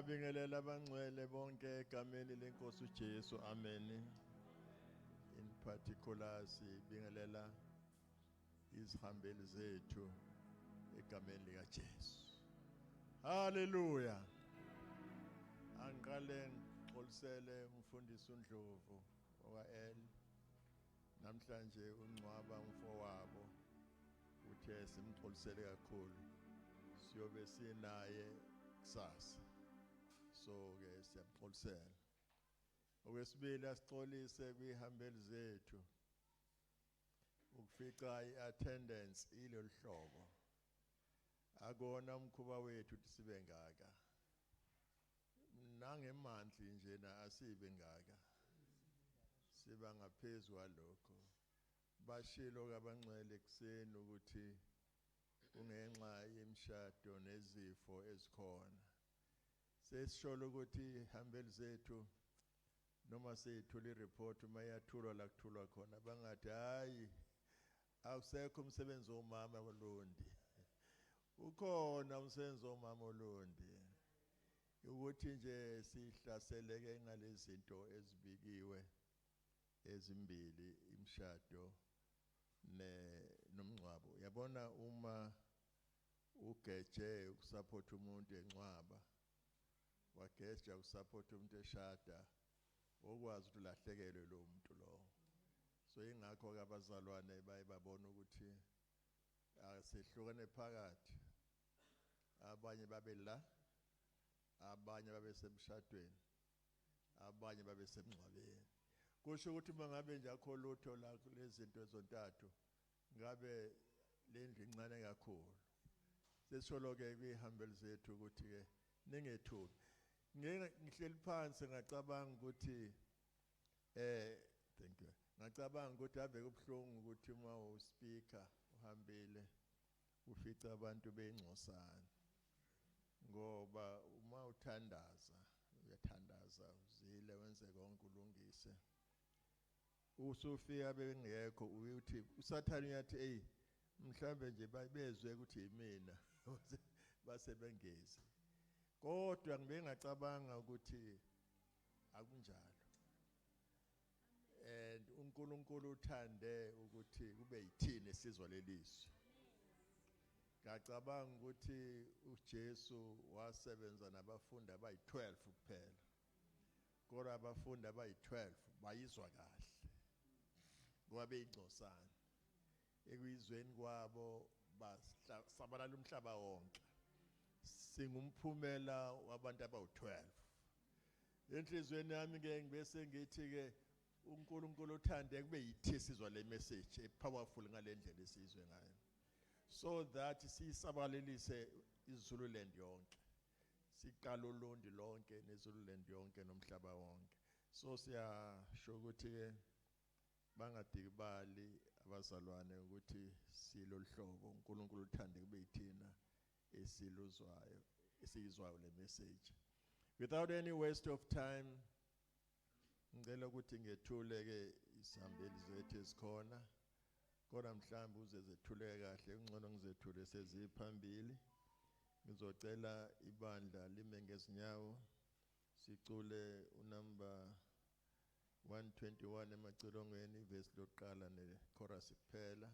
Siyabingelela abangcwele bonke egameni lenkosi uJesu. Amen. In particular sibingelela izihambeli zethu egameni lika Jesu. Hallelujah. Angiqale ngixolisele umfundisi uNdlovu owa-L. Namhlanje uNcwaba umfowabo uthe simxolisele kakhulu. Siyobe sinaye kusasa. So ke siyamxolisela. Okwesibili asixolise kwihambeli zethu. Ukufica iattendance ilolu hlobo. Akona umkhuba wethu ukuthi sibe ngaka. Nangemandla nje na asibe ngaka. Siba ngaphezulu kwalokho. Bashilo kabangcwele kuseni ukuthi ungenxa yemshado nezifo ezikhona. Sesisholo ukuthi ihambeli zethu noma seyithola ireport mayathulwa la kuthulwa khona bangathi hayi awusekho umsebenzi womama wolondi. Ukhona umsebenzi womama wolondi. Ukuthi nje sihlaseleke ngalezi zinto ezibikiwe ezimbili imshado nomncwabo. Yabona uma ugeje ukusupport umuntu encwaba wageja ukusupport umuntu eshada okwazi ukuthi ulahlekelwe lo muntu lo. So ingakho ke abazalwane bayibabona ukuthi asihlukene phakathi. Abanye babe la, abanye babe semshadweni, abanye babe semncwabeni. Kusho ukuthi mangabe nje akho lutho la lezi zinto ezontathu ngabe lendlu incane kakhulu. Sesisholo ke kwihambeli zethu ukuthi ke ningethuki. Ngihleli phansi ngacabanga ukuthi thank you. Ngacabanga ukuthi ave kubhlungu ukuthi uma uspeaker uhambile ufica abantu bengcosana. Ngoba uma uthandaza uyathandaza uzile wenze konke ulungise. Usufika bengekho uthi usathane yathi hey mhlambe nje bezwe ukuthi yimina base bengezi. Kodwa ngibengacabanga ukuthi akunjalo. And uNkulunkulu uthande ukuthi kube yithini esizwa lelizwi. Ngacabanga ukuthi uJesu wasebenza nabafundi abayi12 kuphela. Kodwa abafundi abayi12 bayizwa kahle. Ngoba beyingcosana. Ekuyizweni kwabo basabalala umhlaba wonke. Singumphumela wabantu abawu12. Enhlizweni yami ke ngibese ngithi ke uNkulunkulu uthande kube yithi sizwa le message powerful ngalendlela esizwe ngayo. So that sisabalelise iZululand yonke. Siqala uLondi lonke neZululand yonke nomhlaba wonke. So siyasho ukuthi ke bangadikibali abazalwane ukuthi siloluhlobo uNkulunkulu uthande kube yithina esiluzwayo esizwayo le message. Without any waste of time ngicela ukuthi ngethule ke isihambeli zethu esikhona. Kodwa mhlawumbe uze zethuleke kahle ungcono ngizethule seziphambili. Ngizocela ibandla lime ngezinyawo sicule unumber 121 emacilongweni verse lokuqala nechorus kuphela.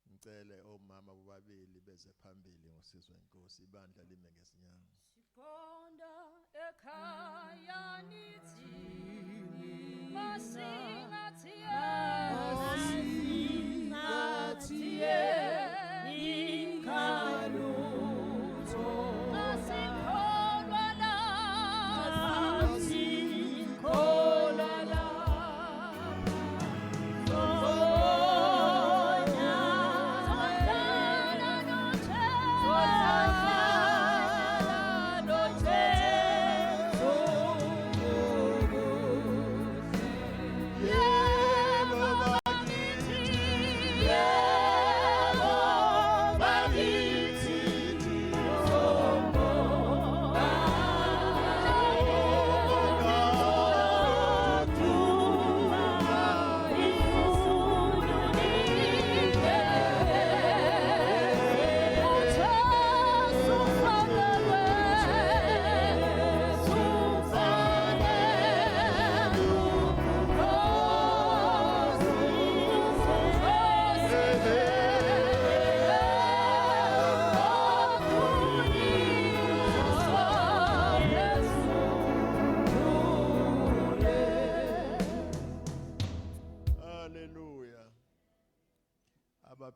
Ngicele omama bobabili beze phambili ngosizwe inkosi ibandla lime ngezinyawo. Siqonda ekhaya nithi masingathiye inkalutho asikholwa la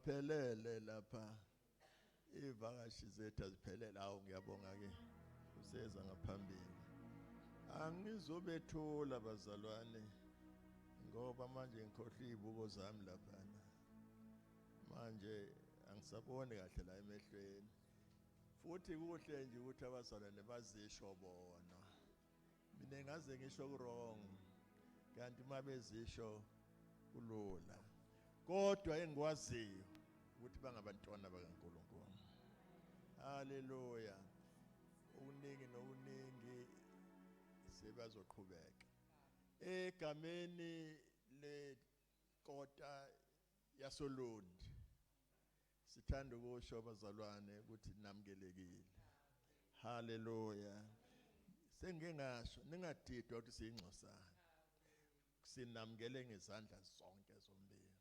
maphelele lapha ivakashi zethu aziphelele. Awu ngiyabonga ke useza ngaphambili. Angizobethula bazalwane ngoba manje ngikhohle izibuko zami lapha. Manje angisaboni kahle la emehlweni. Futhi kuhle nje ukuthi abazalwane bazisho bona. Mina ngaze ngisho wrong kanti mabezisho kulula. Kodwa engikwaziyo ukuthi bangabantwana bakaNkulunkulu. Haleluya. Uningi nokuningi sebazoqhubeka. Egameni lekota yasoLundi sithanda ukusho abazalwane ukuthi namukelekile. Haleluya. Sengingasho ningadidwa ukuthi siyingxosana. Sinamukele ngezandla zonke zombili.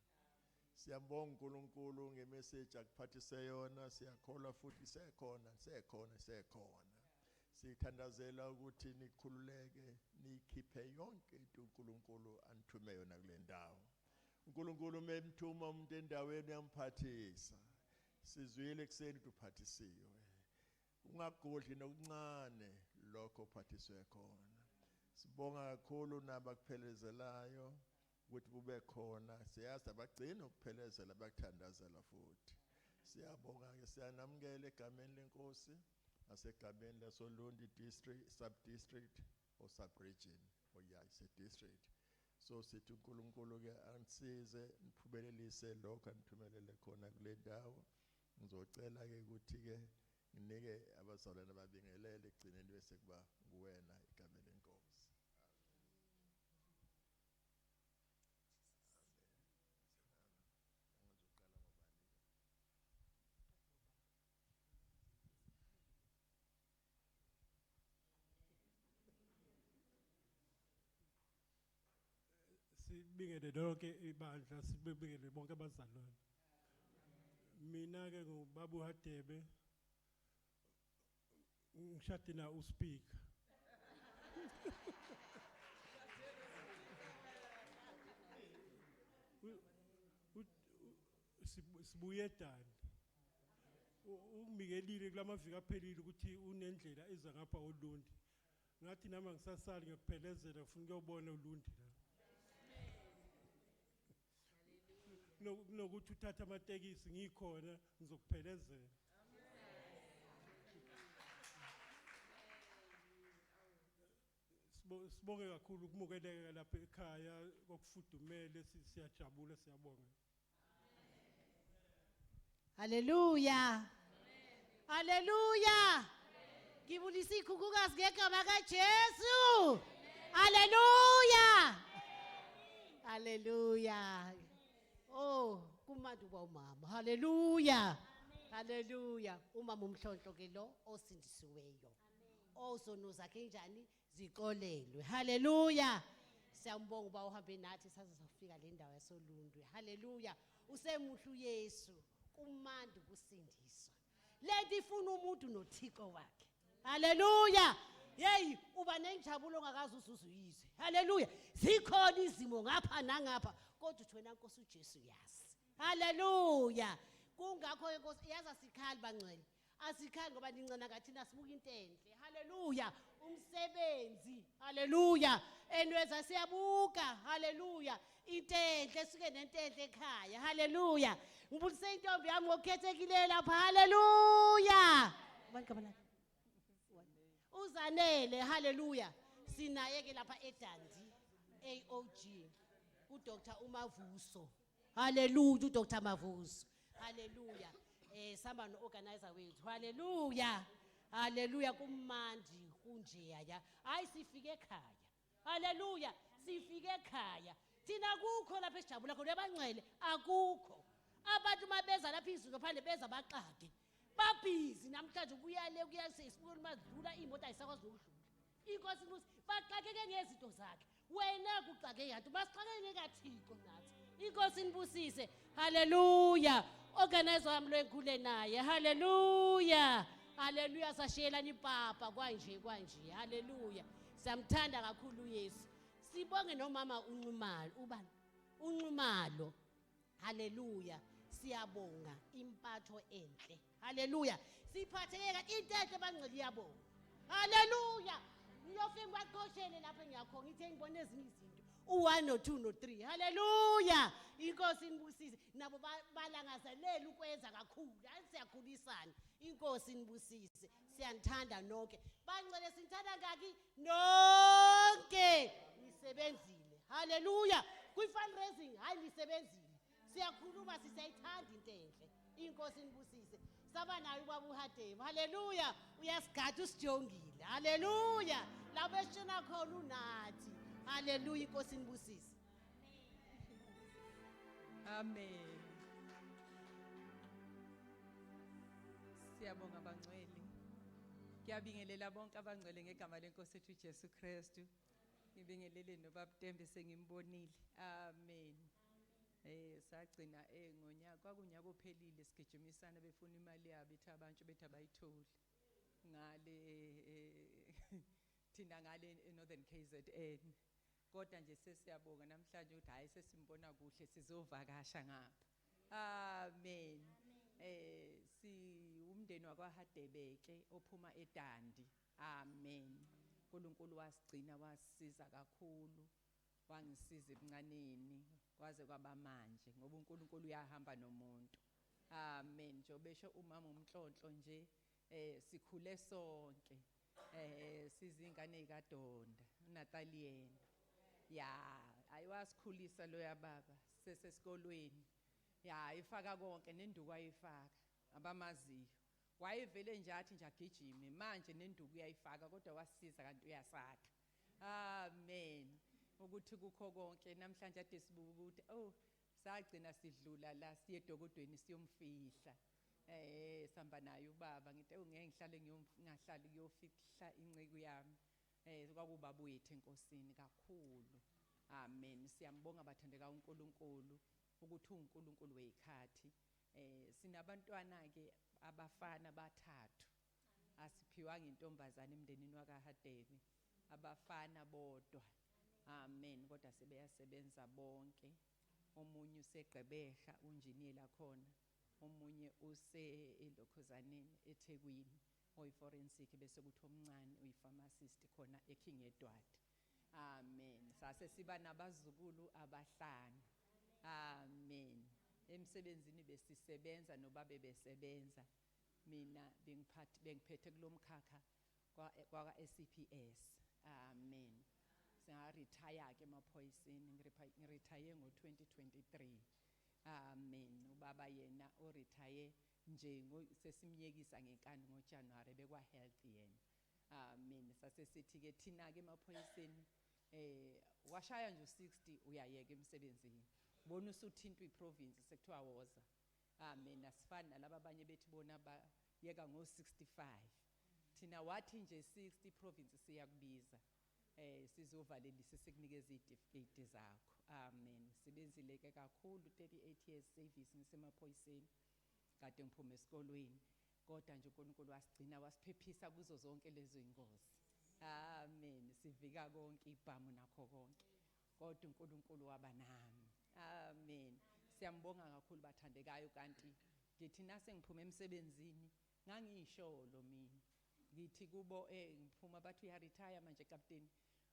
Siyabonga uNkulunkulu ngemessage akuphathise yona, siyakholwa futhi sekhona. Sithandazela ukuthi nikhululeke nikhiphe yonke into uNkulunkulu anithume yona kule ndawo. uNkulunkulu memthuma umuntu endaweni yamphathisa. Sizwile kuseni uphathisiwe. Ungagodli nokuncane lokho ophathiswe khona. Sibonga kakhulu nabakuphelezelayo ukuthi kube khona. Siyazi abagcina ukuphelezela bakuthandazela futhi. Siyabonga ke siyanamukela egameni lenkosi nasegameni lasoLundi district, sub-district or sub-region or yayise district. So sithi uNkulunkulu ke anisize niphubelelise lokho anithumelele khona kule ndawo. Ngizocela ke ukuthi ke nginike abazalwane ababingelele egcineni bese kuba kuwena egameni lenkosi. Sibingele lonke ibandla, sibingele bonke abazalwane. Mina ke ngubaba uHadebe, ngishade na uSpeaker. Sibuye Dani. Ungibikelile kulamaviki aphelile ukuthi unendlela eza ngapha oLundi. Ngathi nama ngisasali ngiyokuphelezela ufuna ukuyobona uLundi la. Nokuthi uthatha amatekisi ngikhona ngizokuphelezela. Sibonge kakhulu ukumukeleka lapha ekhaya kokufudumele, siyajabula siyabonga. Haleluya. Haleluya. Ngibulisa ikhukhukazi ngegama kaJesu. Haleluya. Haleluya. Oh, kumandi uba umama. Haleluya. Haleluya. Umama umhlonhlo ke lo osindisiweyo. Ozono zakhe njani ziqolelwe. Haleluya. Siyambonga uba uhambe nathi saze safika le ndawo yasoLundwe. Haleluya. Usemuhlu Yesu. Kumandi kusindiswa. Lento ifuna umuntu noThixo wakhe. Haleluya. Hey, uba nenjabulo ongakazi uzuzuyizwe. Haleluya. Zikhona izimo ngapha nangapha kodwa uthi wena Nkosi uJesu yazi. Haleluya. Kungakho inkosi yaza sikhali bangcwele. Asikhali ngoba nincana kathina sibuka into enhle. Haleluya. Umsebenzi. Haleluya. Enweza siyabuka. Haleluya. Into enhle suke nento enhle ekhaya. Haleluya. Ngibulise intombi yami ngokukhethekile lapha. Haleluya. Abantu kabala. Uzanele. Haleluya. Sinaye ke lapha eDandi AOG. uDr Umavuso. Haleluya. uDr Mavuso. Haleluya. Samba no-organizer wethu. Haleluya. Haleluya. Kumandi kunjeya ya. Hayi sifike ekhaya. Haleluya. Sifike ekhaya. Thina kukho lapha esijabula khona abangcwele akukho. Abantu mabeza lapha izulu phandle beza baqake. Babhizi namhlanje kuyale kuyasesibuka madlula imoto ayisakwazi ukudlula. Inkosi ibusi baqakeke ngezinto zakhe. Wena kuqake yantu basixakeke ngekaThixo nathi. Inkosi inibusise. Haleluya. Organizer wami lwenkhule naye. Haleluya. Haleluya. Sashiyelana ipapa kwanje. Haleluya. Siyamthanda kakhulu uYesu. Sibonge nomama uNcumalo. Ubani? uNcumalo. Haleluya. siyabonga impatho enhle. Haleluya. Siphatheka into enhle bangcwele iyabonga. Haleluya. Ngiyofika kwaqhoshele lapha engiyakhona ngithe ngibone ezinye izinto. U1 no2 no3. Haleluya. Inkosi inibusise. Nabo balangazelela ukwenza kakhulu. Hayi siyakhulisana. Inkosi inibusise. Siyanthanda nonke. Bangcwele sinthanda ngaki nonke. Nisebenzile. Haleluya. Kwi-fundraising hayi nisebenzile. Siyakhuluma sisayithanda into enhle. Inkosi inibusise. Saba nayo ubaba uHadebe. Haleluya. Uyasigada usijongile. Haleluya. Lapho esishona khona unathi. Haleluya inkosi inibusise. Amen. Siyabonga abangcwele. Ngiyabingelela bonke abangcwele ngegama lenkosi ethu uJesu Kristu. Ngibingelele noBaba Tembe sengimbonile. Amen. Sagcina ngonyaka kwakunyaka ophelile sigijimisana befuna imali yabo ithi abantu bethi abayitholi. Ngale thina ngale eNorthern KZN. Kodwa nje sesiyabonga namhlanje ukuthi hayi sesimbona kuhle sizovakasha ngapha. Amen. Si umndeni wakwaHadebeke ophuma eDandi. Amen. uNkulunkulu wasigcina wasisiza kakhulu. Wangisiza ebuncaneni kwaze kwaba manje ngoba uNkulunkulu uyahamba nomuntu. Amen. Njobesho umama uMnhlonhlo nje sikhule sonke. Sizingane zikaDonda uNataliyena. Ya, ayiwasikhulisa lo yababa sesesikolweni. Ya, ifaka konke nenduku ayifaka abamaziyo. Wayevele nje athi nje agijime manje nenduku uyayifaka kodwa wasisiza kanti uyasakha. Amen. Ukuthi kukho konke namhlanje ade sibuka ukuthi sagcina sidlula la siye edokodweni siyomfihla. Samba naye ubaba ngithi ngeke ngihlale ngingahlali kuyofihla inceke yami. Kwakubaba wethu enkosini kakhulu. Amen. Siyambonga bathandeka uNkulunkulu ukuthi uNkulunkulu weyikhathi. Sinabantwana ke abafana bathathu. Asiphiwanga intombazane emndenini wakaHadebe. Abafana bodwa. Amen. Kodwa sebeyasebenza bonke. Omunye useGqeberha unjiniyela khona. Omunye eLokhuzaneni eThekwini oyiforensic bese kuthi omncane uyipharmacist khona eKing Edward. Amen. Sase siba nabazukulu abahlanu. Amen. Emsebenzini besisebenza nobabe besebenza. Mina bengiphethe kulomkhakha kwa SCPS. Amen. Retire ke emaphoyiseni ngiretire ngo2023. Amen. Ubaba yena retire nje sesimyekisa ngenkani ngoJanuary bekwa health yena. Amen. Sase sithi ke thina ke emaphoyiseni washaya nje u60 uyayeka emsebenzini. Bona usuthinta iprovince sekuthiwa woza. Amen. Asifani nalabo abanye bethi bona bayeka ngo65. Thina wathi nje 60 province siyakubiza. Sizovalelisa sikunikeza icertificate zakho. Amen. Sibenzile ke kakhulu 38 years service ngisemaphoyiseni. Kade ngiphuma esikolweni. Kodwa nje uNkulunkulu wasigcina wasiphephisa kuzo zonke lezo ingozi. Amen. Sivika konke ibhamu nakho konke. Kodwa uNkulunkulu waba nami. Amen. Siyambonga kakhulu bathandekayo kanti ngithi nase ngiphuma emsebenzini ngangisholo mina. Ngithi kubo ngiphuma bathi uya retire manje captain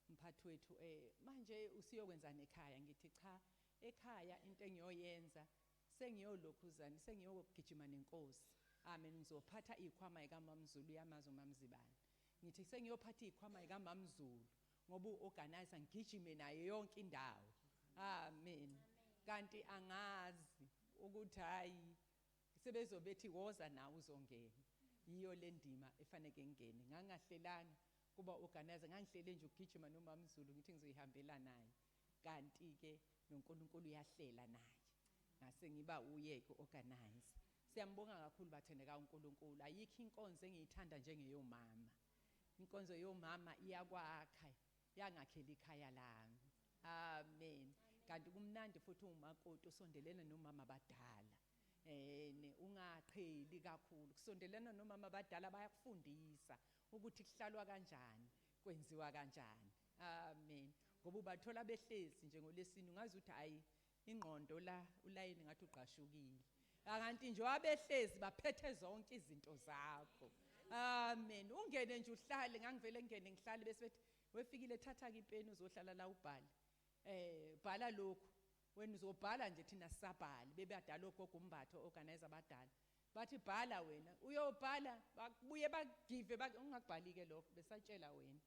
mphathi wethu manje usiyokwenzana ekhaya ngithi cha ekhaya into engiyoyenza sengiyolokhuzana sengiyogijima nenkosi. Amen. Ngizophatha ikhwama ikaMamzulu yamazo uMamzibani. Ngithi sengiyophatha ikhwama ikaMamzulu ngoba uorganizer ngigijime naye yonke indawo. Amen. Kanti angazi ukuthi hayi sebezobethi woza nawe uzongena. Yiyo le ndima efanele ngene. Ngangahlelanga kuba organizer ngangihlele nje ukugijima noMamzulu ngithi ngizoyihambela naye. Kanti ke noNkulunkulu uyahlela naye. Ngase ngiba uye ke organize. Siyambonga kakhulu bathandeka uNkulunkulu. Ayikho inkonzo engiyithanda njengeyomama. Inkonzo yomama iyakwakha, yangakhela ikhaya lami. Amen. Kanti kumnandi futhi umakoti usondelene nomama abadala. Ungaqheli kakhulu kusondelana nomama abadala bayakufundisa ukuthi kuhlalwa kanjani kwenziwa kanjani. Amen. Ngoba ubathola behlezi nje ngoLesine ungazi ukuthi hayi ingqondo la ulayini ngathi uqashukile. akanti nje wabehlezi baphethe zonke izinto zakho. Amen. Ungene nje uhlale, ngangivele ngene ngihlale bese bethi wefikile thatha ke ipeni uzohlala la ubhale. Bhala lokhu. Wena uzobhala nje thina sisabhali. Bebadala ogogo umbatho organizer abadala. Bathi bhala wena. Uyobhala babuye bagive ungakubhali ke lokho besatshela wena.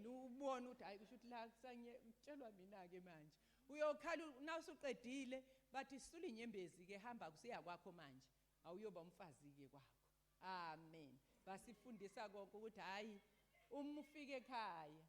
Ubone ukuthi hayi kusho ukuthi la kusanyetshelwa mina ke manje. Uyokhala nawusuqedile bathi sisula inyembezi ke hamba kusiya kwakho manje. Awuyoba umfazi ke kwakho. Amen. Basifundisa konke ukuthi hayi ufike ekhaya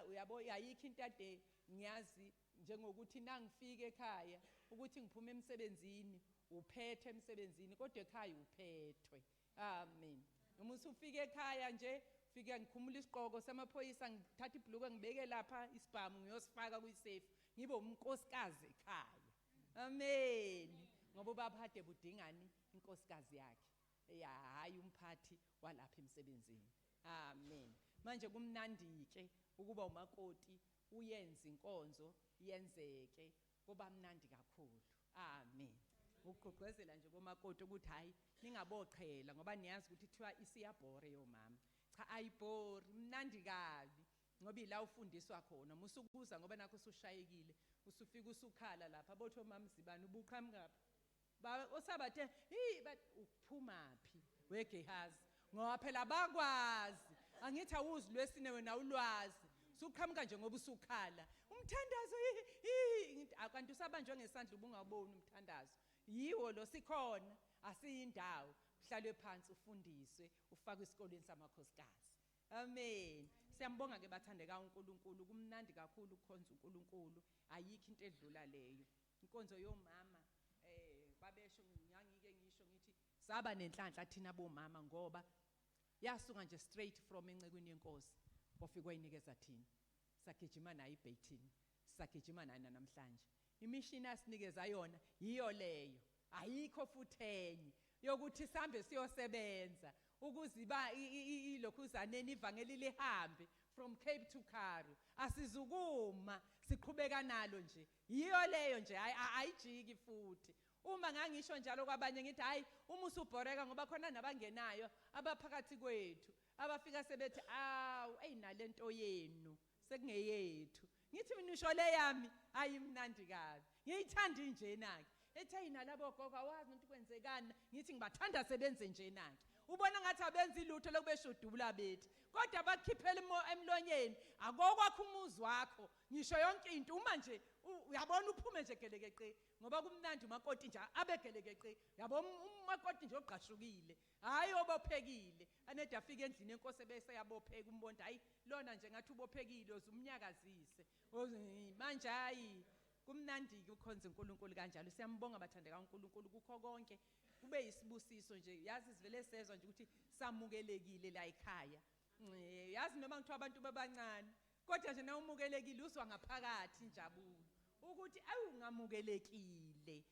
uyabo yayikho into ade ngiyazi njengokuthi nangifika ekhaya ukuthi ngiphume emsebenzini uphethe emsebenzini kodwa ekhaya uphethwe. Amen. Uma usufika ekhaya nje fika ngikhumula isiqoko samaphoyisa ngithatha ibhuluku ngibeke lapha isibhamu ngiyosifaka kuyisafe ngibe unkosikazi ekhaya. Amen. Ngoba babhade budingani inkosikazi yakhe. Hayi umphathi walapha emsebenzini. Amen. Manje kumnandi ke ukuba umakoti uyenza inkonzo yenzeke kuba mnandi kakhulu. Amen. Ukugqugquzela nje komakoti ukuthi hayi ningaboqhela ngoba niyazi ukuthi thiwa isiyabhore yomama. Cha ayibhori mnandi kabi ngoba ila ufundiswa khona musukuza ngoba nakho usushayekile usufika usukhala lapha botho mamzibani ubuqhamngapha. Osabathe uphumaphi weGehazi ngoba phela bakwazi angithi awuzi lwesine wena ulwazi suqhamuka nje ngoba usukhala umthandazo akanti usabanjwe ngesandla ubungaboni umthandazo yiwo lo sikhona asiyindawo uhlalwe phansi ufundiswe ufakwe esikoleni samakhosikazi. Amen. Siyambonga ke bathandeka uNkulunkulu kumnandi kakhulu ukukhonza uNkulunkulu ayikho into edlula leyo inkonzo yomama babesho ngiyangike ngisho ngithi saba nenhlanhla thina bomama ngoba yasuka nje straight from encekweni yenkosi ofika wayinikeza thina sagijima nayo iBayton sagijima nayo namhlanje imishini asinikeza yona yiyo leyo ayikho futhi enye yokuthi sambe siyosebenza ukuziba ilokhuzaneni ivangeli lihambe from Cape to Karoo asizukuma siqhubeka nalo nje yiyo leyo nje ayijiki futhi. Uma ngangisho njalo kwabanye ngithi hayi uma usubhoreka ngoba khona nabangenayo abaphakathi kwethu abafika sebethi nalento yenu sekungeyethu ngithi mina usho le yami ayimnandi kabi ngiyithanda njena ke ethi ayinalabo gogo awazi ukuthi kwenzekana ngithi ngibathanda sebenze njena ke ubona ngathi abenza ilutho lokubeshudubula bethi kodwa bakhiphela emlonyeni akokwakho umuzi wakho ngisho yonke into uma nje uyabona uphume nje gelekeqe ngoba kumnandi umakoti nje abegelekeqe yabona umakoti nje ogqashukile hayi obophekile anede afike endlini enkosi bese yabopheka umbonda hayi lona nje ngathi ubophekile uzumnyakazise manje hayi kumnandi ukukhonza uNkulunkulu kanjalo siyambonga bathandeka uNkulunkulu kukho konke kube yisibusiso nje yazi sivele sezwe nje ukuthi samukelekile la ekhaya yazi noma ngithiwa abantu babancane kodwa nje nawumukelekile uzwa ngaphakathi injabulo ukuthi awungamukelekile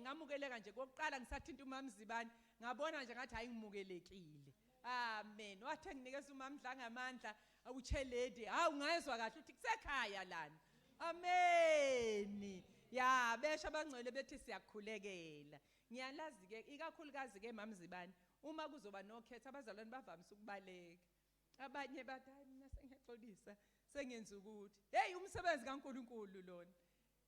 ngamukeleka nje kokuqala ngisathinta uMamzibani ngabona nje ngathi hayi ngimukelekile. Amen. Wathi nginikeza uMamdla ngamandla awucheledi ungayezwa kahle ukuthi kusekhaya lana. Amen. Ya besha bangcwele bethi siyakhulekela ngiyalazi ke ikakhulukazi ke Mamzibani uma kuzoba nokhetha abazalwane bavamise ukubaleka abanye bathi hayi mina sengiyaxolisa sengenza ukuthi hey umsebenzi kaNkulunkulu lona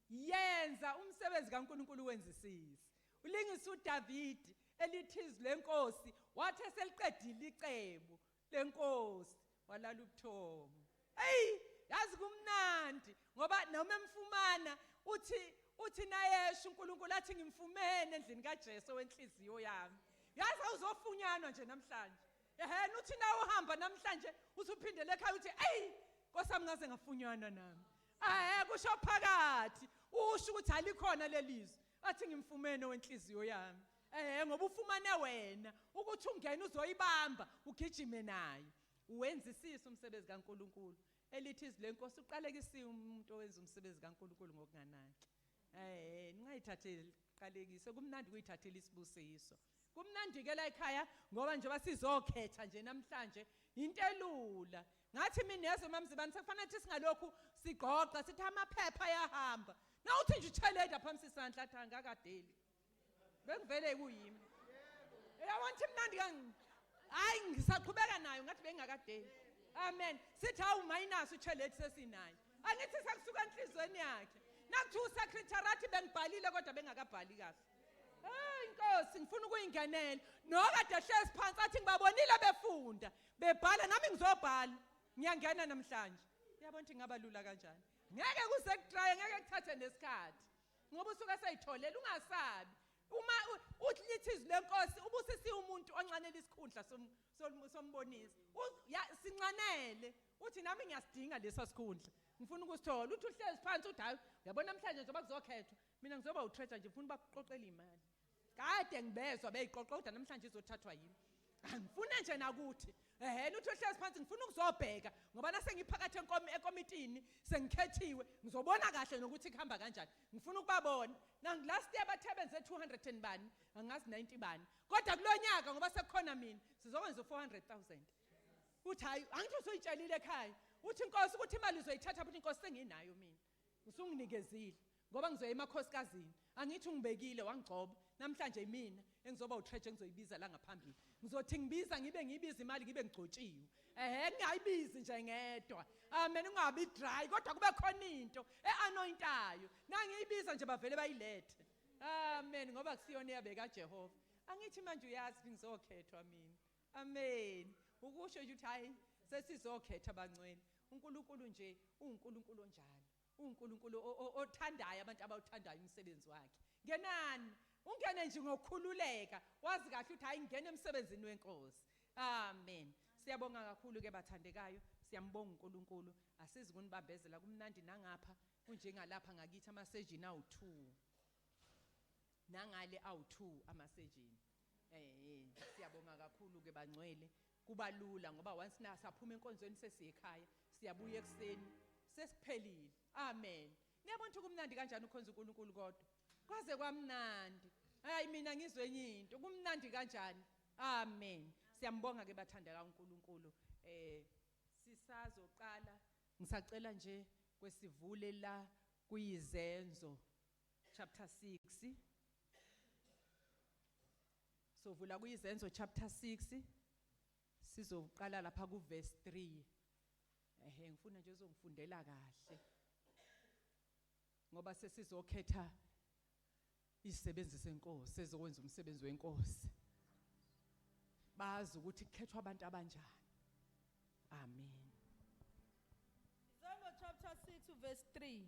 yenza umsebenzi kaNkulunkulu wenzisisa ulingisa uDavid elithizi lenkosi wathi eseliqedile icebo lenkosi walala ubuthongo hey yazi kumnandi ngoba noma emfumana uthi nayesha uNkulunkulu athi ngimfumene endlini kaJesu wenhliziyo yami yazi awuzofunyanwa nje namhlanje uthi nawe uhamba namhlanje usuphindele ekhaya uthi hey nkosami ngaze ngafunyanwa nami kusho phakathi usho ukuthi alikhona lelizwe athi ngimfumene wenhliziyo yami ngoba ufumane wena ukuthi ungene uzoyibamba ugijime naye uwenzisisa umsebenzi kaNkulunkulu elithi lenkosi uqalekisiwe umuntu owenza umsebenzi kaNkulunkulu ngokunganaki ningayithatheli qalekise kumnandi kuyithathela isibusiso kumnandi ke la ekhaya ngoba njengoba sizokhetha nje namhlanje into elula ngathi mina yazo Mamzibani sekufanele ukuthi singalokhu sigqoqa sithi amaphepha ayahamba na uthi nje ucheleda phambi sisandla athi angakadeli bengivele kuyimi yabona ukuthi mnandi kangi hayi ngisaqhubeka nayo ngathi bengakadeli amen sithi hawu minus uchelethi sesinayo angithi sakusuka enhlizweni yakhe nakuthiwa usecretariat bengibhalile kodwa bengakabhali kahle inkosi ngifuna ukuyingenela nokade ehlezi phansi athi ngibabonile befunda bebhala nami ngizobhala ngiyangena namhlanje uyabona ukuthi ngaba lula kanjani ngeke kuze kutrye ngeke kuthathe nesikhathi ngoba usuka sayitholela ungasabi uma ulithi izwi lenkosi ubusisi umuntu oncanela isikhundla sombonisi sincanele uthi nami ngiyasidinga leso sikhundla ngifuna ukusithola uthi uhlezi phansi uthi hayi uyabona namhlanje njengoba kuzokhethwa mina ngizoba utreasure nje ngifuna bakuqoqela imali kade ngibezwa beyiqoqa kodwa namhlanje izothathwa yini angifuna nje nakuthi uthi uhlezi phansi ngifuna ukuzobheka ngoba nase ngiphakathi ekomitini sengikhethiwe ngizobona kahle nokuthi kuhamba kanjani ngifuna ukubabona last year bathe benze 200 and bani angazi 90 bani kodwa kulonyaka ngoba sekukhona mina sizokwenza 400,000 uthi hayi angithi usoyitshelile ekhaya uthi inkosi ukuthi imali uzoyithatha futhi inkosi senginayo mina usunginikezile ngoba ngizoya emakhosikazini angithi ungibekile wangigcoba namhlanje mina engizoba utreasure ngizoyibiza la ngaphambili ngizothi ngibiza ngiyibiza imali ngibe ngigcotshiwe ngingayibizi nje ngedwa amen ungabi dry kodwa kube khona into eanointayo nangiyibiza nje bavele bayilethe amen ngoba kusiyona yabeka Jehova angithi manje uyazi ngizokhethwa mina amen ukusho nje uthi hayi sesizokhetha bangcwele uNkulunkulu nje uNkulunkulu onjalo uNkulunkulu othandayo abantu abawuthandayo umsebenzi wakhe ngenani ungene nje ngokukhululeka wazi kahle ukuthi hayi ngene emsebenzini wenkosi amen siyabonga kakhulu ke bathandekayo siyambonga uNkulunkulu asizi kunibambezela kumnandi nangapha kunjengalapha ngakithi amasejini awu2 nangale awu2 amasejini siyabonga kakhulu ke bangcwele kuba lula ngoba once saphuma enkonzweni sesiyekhaya siyabuya ekseni sesiphelile amen niyabona ukuthi kumnandi kanjani ukhonza uNkulunkulu kodwa kwaze kwamnandi hayi mina ngizwe enye into kumnandi kanjani amen siyambonga ke bathandeka uNkulunkulu sisazoqala ngisacela nje kwesivule la kuyizenzo chapter 6 sovula kuyizenzo chapter 6 sizoqala lapha ku verse 3 ngifuna nje uzongifundela kahle ngoba sesizokhetha izisebenzi senkosi sezokwenza umsebenzi wenkosi bazi ukuthi kukhethwa abantu abanjani amen Izenzo chapter 6 verse 3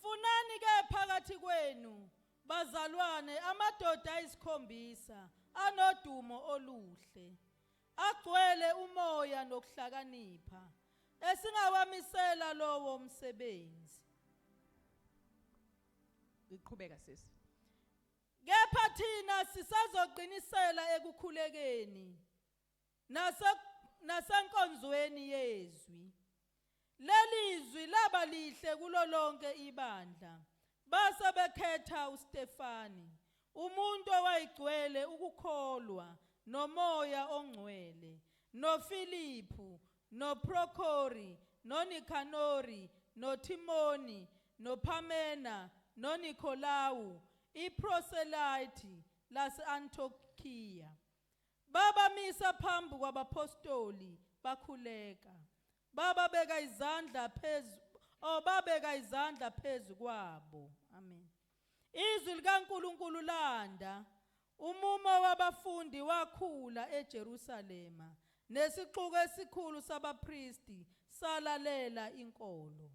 Funani ke phakathi kwenu bazalwane amadoda ayisikhombisa anodumo oluhle agcwele umoya nokuhlakanipha esingawamisela lowo umsebenzi iqhubeka sisi kepha thina sisazoqinisela ekukhulekeni nasenkonzweni yezwi lelizwi laba lihle kulo lonke ibandla base bekhetha uStefani umuntu owayigcwele ukukholwa nomoya ongcwele noFilipu noProkori noNikanori noTimoni noPamena noNikolawu iproselyte lase-Antiochiya babamisa phambi kwabapostoli bakhuleka babeka izandla phezu kwabo amen izwi likaNkulunkulu landa umumo wabafundi wakhula eJerusalema nesixuku esikhulu sabapristi salalela inkolo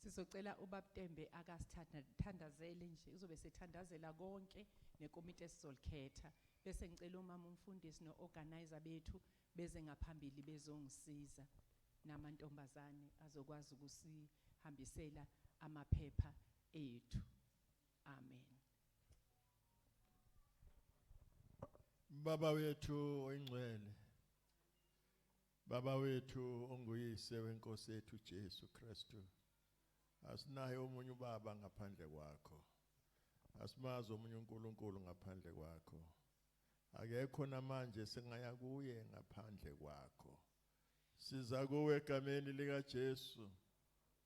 sizocela uBabtembe akasithandazele nje uzobe sethandazela konke nekomiti esizolikhetha bese ngicela umama umfundisi noorganizer bethu beze ngaphambili bezongisiza namantombazane azokwazi ukusihambisela amaphepha ethu amen Baba wethu oyingcwele Baba wethu onguyise wenkosi yethu Jesu Kristu asinaye omunye ubaba ngaphandle kwakho asimazi omunye uNkulunkulu ngaphandle kwakho akekho namanje singaya kuye ngaphandle kwakho siza kuwe egameni lika Jesu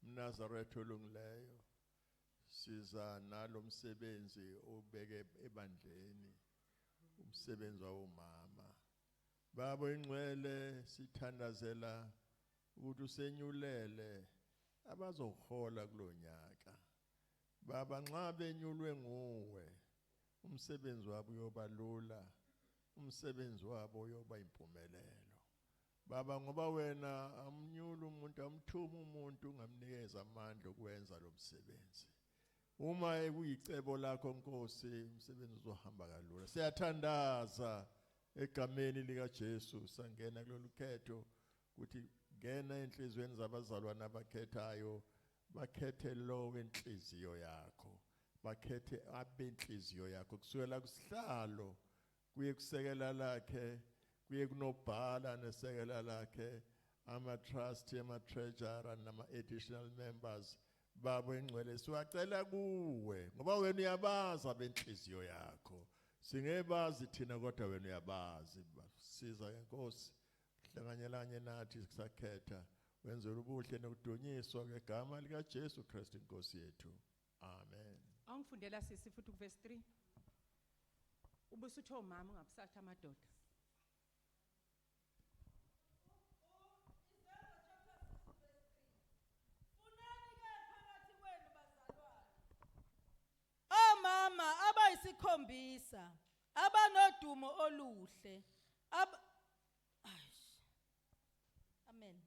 mNazaretha olungileyo siza nalomsebenzi obeke ebandleni umsebenzi womama. Baba ingcwele sithandazela ukuthi usenyulele abazohola kulonyaka. Baba nxa benyulwe nguwe umsebenzi wabo uyobalula, umsebenzi wabo uyoba impumelelo. Baba ngoba wena amnyula umuntu, amthuma umuntu, ungamnikeza amandla okwenza lo msebenzi. Uma ekuyicebo lakho Nkosi umsebenzi uzohamba kalula. Siyathandaza egameni lika Jesu sangena kulolu khetho ukuthi ngena enhlizweni zabazalwane abakhethayo, bakhethe lo wenhliziyo yakho, bakhethe abenhliziyo yakho kusukela kusihlalo kuye kusekela lakhe, kuye kunobhala nesekela lakhe, ama-trustee, ama-treasurer nama-additional members. Baba engcwele siwacela kuwe ngoba wena uyabaza benhliziyo yakho, singebazi thina kodwa wena uyabazi. Siza Nkosi hlanganyelanye nathi kusakhetha, wenzela ubuhle nokudunyiswa ngegama lika Jesu Kristu Inkosi yethu. Amen. Angifundela sisi futhi kuverse 3. Ubusutho mama ungabusathi amadoda. Omama abayisikhombisa abanodumo oluhle Amen.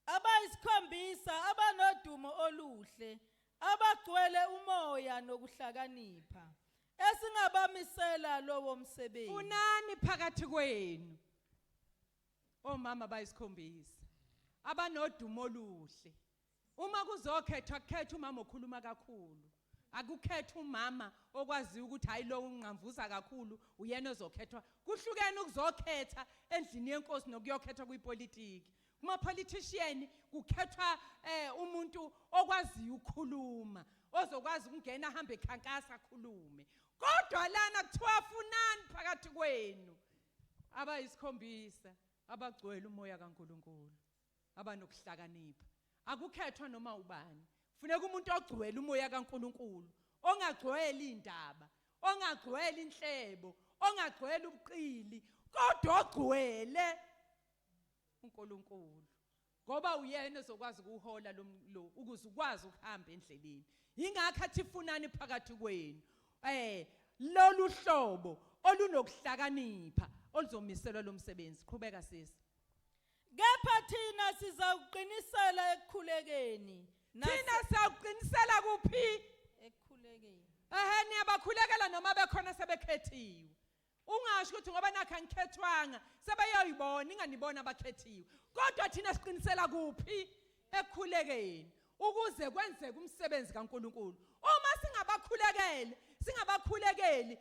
Abayisikhombisa abanodumo oluhle abagcwele umoya nokuhlakanipha esingabamisela lowo msebenzi. Funani phakathi kwenu omama bayisikhombisa abanodumo oluhle. Uma kuzokhethwa kukhetha umama okhuluma kakhulu. Akukhetha umama okwazi ukuthi hayi lo ungqamvuza kakhulu uyena ozokhethwa. Kuhlukene ukuzokhetha endlini yenkosi nokuyokhethwa kwipolitiki. Kuma politician kukhethwa umuntu okwazi ukukhuluma, ozokwazi ukungena ahambe ekhankasa akhulume. Kodwa lana kuthiwa funani phakathi kwenu abayisikhombisa abagcwele umoya kaNkulunkulu, abanokuhlakanipha. Akukhethwa noma ubani. Funeka umuntu ogcwele umoya kaNkulunkulu, ongagcwele indaba, ongagcwele inhlebo, ongagcwele ubuqili, kodwa ogcwele uNkulunkulu. Ngoba uyena ozokwazi ukuhola lo ukuze ukwazi ukuhamba endleleni. Ingakho athi funani phakathi kwenu. Lolu hlobo olunokuhlakanipha oluzomiselwa lo msebenzi. Qhubeka sisi. Kepha thina sizawuqinisela ekukhulekeni. Thina siyawuqinisela kuphi? Ekukhulekeni. Niyabakhulekela noma bekhona sebekhethiwe. Ungasho ukuthi ngoba nakho ngikhethwanga sebeyoyibona inganibona abakhethiwe. Kodwa thina siqinisela kuphi? Ekukhulekeni ukuze kwenzeke umsebenzi kaNkulunkulu. Uma singabakhulekeli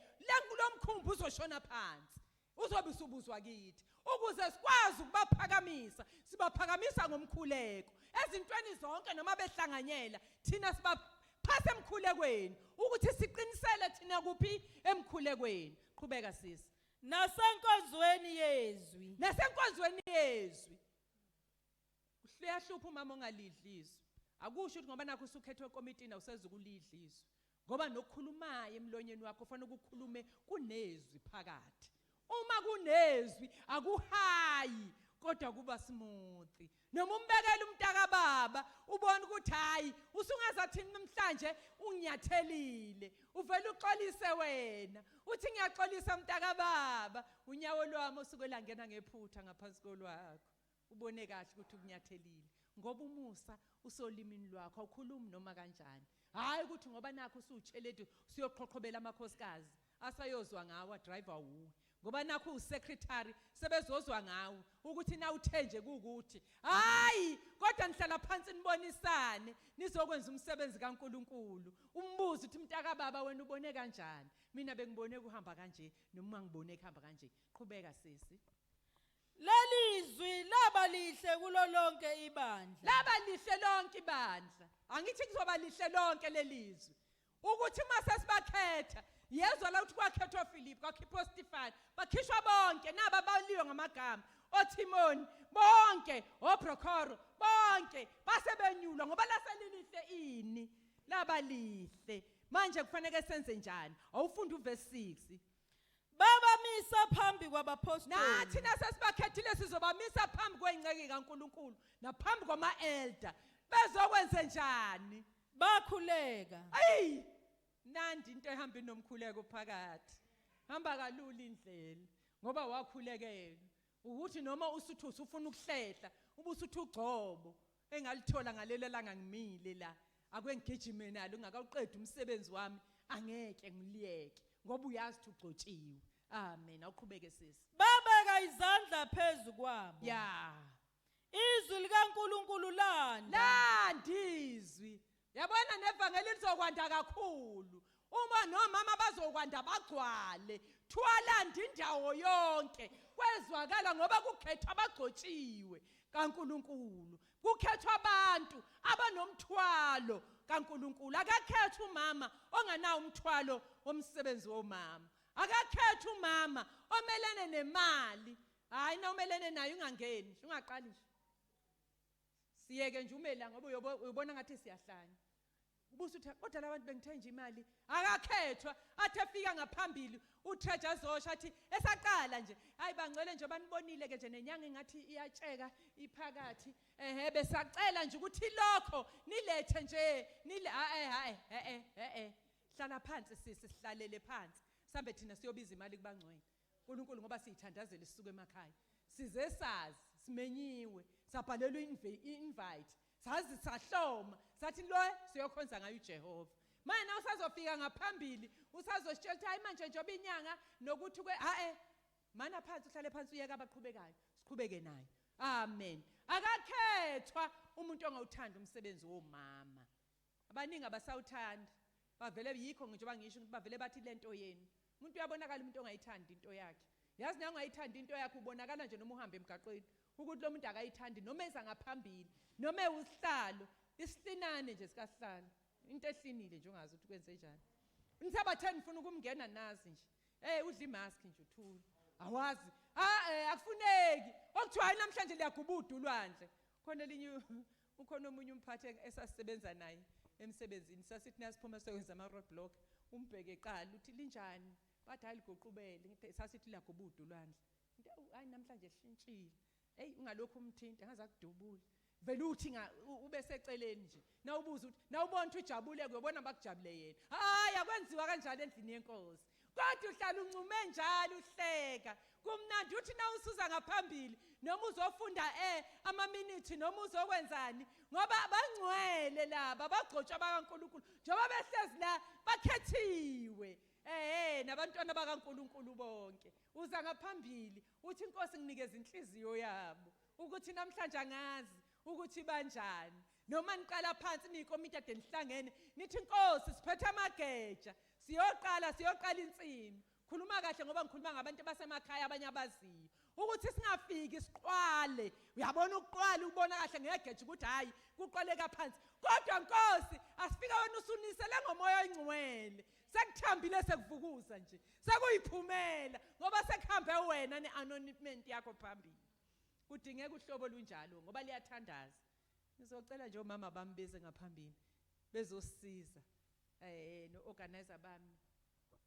lo mkhumbi uzoshona phansi. Uzobe usubuzwa kithi. Ukuze sikwazi ukubaphakamisa, sibaphakamisa ngomkhuleko. Ezintweni zonke noma behlanganyela, thina sibaphasa emkhulekweni ukuthi siqinisele thina kuphi emkhulekweni. Qhubeka sisi. Nasenkonzweni yezwi. Nasenkonzweni yezwi. Uhlupha umama ongalidlizwe. Akusho ukuthi ngoba nakho usukhethwe ekommitini awusezukulidlizwe. Ngoba nokukhulumayo emlonyeni wakho kufanele ukukhulume kunezwi phakathi. Uma kunezwi akuhayi kodwa kuba smooth. Noma umbekela umntaka baba ubona ukuthi hayi usungazathi namhlanje unginyathelile. Uvela uxolise wena. Uthi ngiyaxolisa umntaka baba, unyawo lwami osukela ngena ngephutha ngaphansi kolwakho. Ubone kahle ukuthi ukunyathelile. Ngoba umusa usolimini lwakho awukhulumi noma kanjani. Hayi ukuthi ngoba nakho usutsheledi siyoqhoqhobela amakhosikazi asayozwa ngawe driver uwe. Ngoba nakho usecretary sebezozwa ngawe ukuthi na uthenje kukuthi hayi kodwa nihlala phansi nibonisane nizokwenza umsebenzi kaNkulunkulu. Umbuzo uthi mntaka baba wena ubone kanjani? Mina bengibone kuhamba kanje noma ngibone kuhamba kanje. Qhubeka sisi. Lelizwi laba lihle kulo lonke ibandla. Laba lihle lonke ibandla. Angithi kuzoba lihle lonke lelizwi. Ukuthi mase sibakhetha yezwa la ukuthi kwakhethwa Philip, kwakhipho Stefan, bakhishwa bonke naba baliwe ngamagama. oTimoni bonke oBrokoro bonke basebenyulwa ngoba laselilihle ini labalihle manje kufanele senze njani awufunda uverse 6 babamisa phambi kwabapostoli nathi nasesibakhethile sizobamisa phambi kwenceke kaNkuluNkulu naphambi kwama-elder bezokwenza njani bakhuleka ayi nandi into ehamba inomkhuleko phakathi hamba kalula indlela ngoba wakhulekelwa ukuthi noma usuthi usufuna ukuhlehla ubusuthi ugcobo engalithola ngalelo langa ngimile la akwengigijime nalo ungakaqedi umsebenzi wami angeke ngiliyeke ngoba uyazi ukuthi ugcotshiwe amen awuqhubeke sisi babeka izandla phezu kwabo ya izwi likaNkuluNkulu landizwi yabona nevangeli lizokwanda kakhulu uma nomama bazokwanda bagcwale thwalanda indawo yonke kwezwakala ngoba kukhethwa abagcotshiwe kaNkuluNkulu kukhethwa abantu abanomthwalo kaNkuluNkulu akakhethwa umama onganawo umthwalo womsebenzi womama akakhethe umama omelene nemali hayi na umelene nayo ungangeni ungaqali nje siyeke nje umela ngoba uyobona ngathi siyahlanya ubusuthi kodwa labantu bengithe nje imali akakhethwa athi efika ngaphambili uTreasure Zosha athi esaqala nje hayi bangcwele nje banibonile ke nje nenyanga engathi iyatsheka iphakathi besacela nje ukuthi lokho nilethe nje hlala phansi sisi sihlalele phansi sambe thina siyobiza imali kubangcwele uNkulunkulu ngoba siyithandazela isisuke emakhaya size sazi simenyiwe sabhalelwa invite sazi sahloma sathi lo siyokhonza ngayo uJehova manje na usazofika ngaphambili usazositshela ukuthi hayi manje njoba inyanga nokuthi mana phansi uhlale phansi uyeka abaqhubekayo siqhubeke naye amen akakhethwa umuntu ongawuthanda umsebenzi womama abaningi abasawuthanda bavele yikho njengoba ngisho ukuthi bavele bathi lento yeni umuntu uyabonakala umuntu ongayithandi into yakhe yazi na ongayithandi into yakhe ubonakala nje noma uhamba emgaqweni ukuthi lo muntu akayithandi noma eza ngaphambili noma ewusihlalo isilinane nje sikasihlalo into ehlinile nje ungazi ukuthi kwenze njani nisabatheni ufuna ukumngena nazi nje udla imask nje uthula awazi akufuneki okuthiwa hayi namhlanje liyagubuda ulwandle khona elinye ukhona omunye umphathe esasisebenza naye emsebenzini sasithi nasiphuma sokwenza ama roadblock umbheke eqala uthi linjani bathi hayi ligoqubele sasithi liyagubuda ulwandle hayi namhlanje lishintshile ungalokhu umthinta ngaze akudubule vele uthi ube seceleni nje nawubuza uthi nawubona ukuthi ujabule kuyobona bakujabule yena hayi akwenziwa kanjalo endlini yenkosi kodwa uhlala uncume njalo uhleka kumnandi uthi nawusuza ngaphambili noma uzofunda ama-minute noma uzokwenzani ngoba bangcwele laba bagcotshwa bakaNkulunkulu njengoba behlezi la bakhethiwe nabantwana bakaNkulunkulu bonke uza ngaphambili uthi inkosi nginikeza inhliziyo yabo ukuthi namhlanje angazi ukuthi banjani noma niqala phansi niyikomiti ade nihlangene nithi inkosi siphethe amageja siyoqala insimi khuluma kahle ngoba ngikhuluma ngabantu basemakhaya abanye abaziyo ukuthi singafiki siqwale uyabona ukuqwala ubona kahle ngegeja ukuthi hayi kuqwaleka phansi kodwa Nkosi asifika wena usunisele ngomoya oyingcwele sekuthambile sekuvukuza nje sekuyiphumela ngoba sekuhambe wena neanointment yakho phambili kudingeka uhlobo lunjalo ngoba liyathandaza ngizocela nje umama bami beze ngaphambili bezosiza no-organizer bami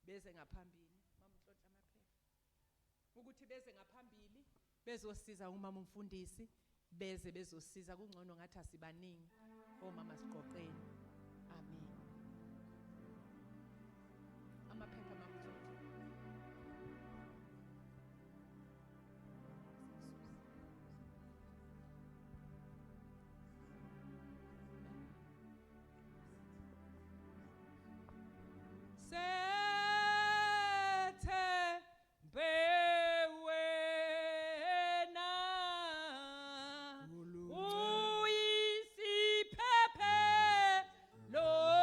beze ngaphambili mama uhlonhla amaphepha ukuthi beze ngaphambili bezosiza umama umfundisi bezosiza kungcono ngathi asibaningi omama siqoqeni amen amaphepha mama Lord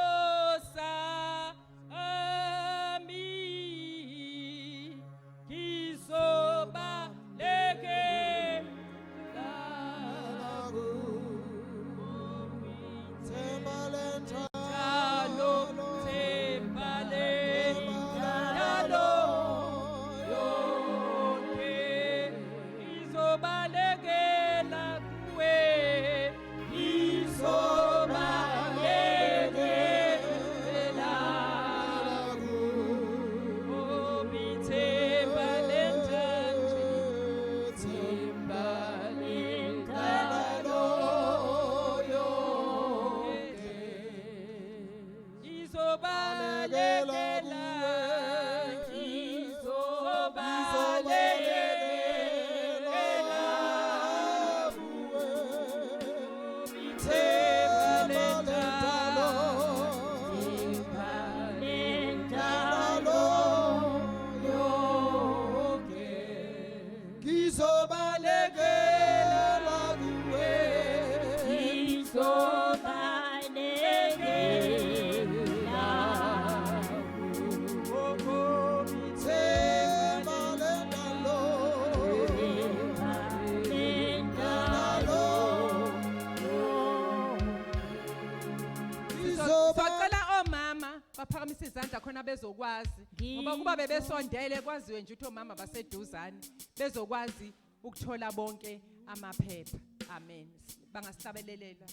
baphakamisa izandla khona bezokwazi ngoba kuba bebesondele kwaziwe nje ukuthi omama baseduzane bezokwazi ukuthola bonke amaphepha. Amen. Bangasihlabelelela.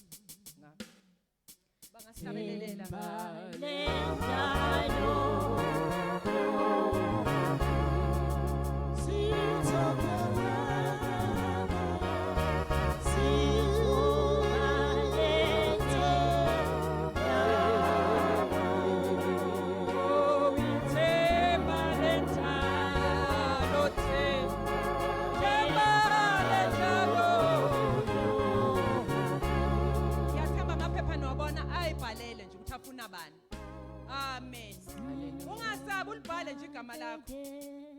Bangasihlabelelela. Amen. Ungasabi ulibhale nje igama lakho.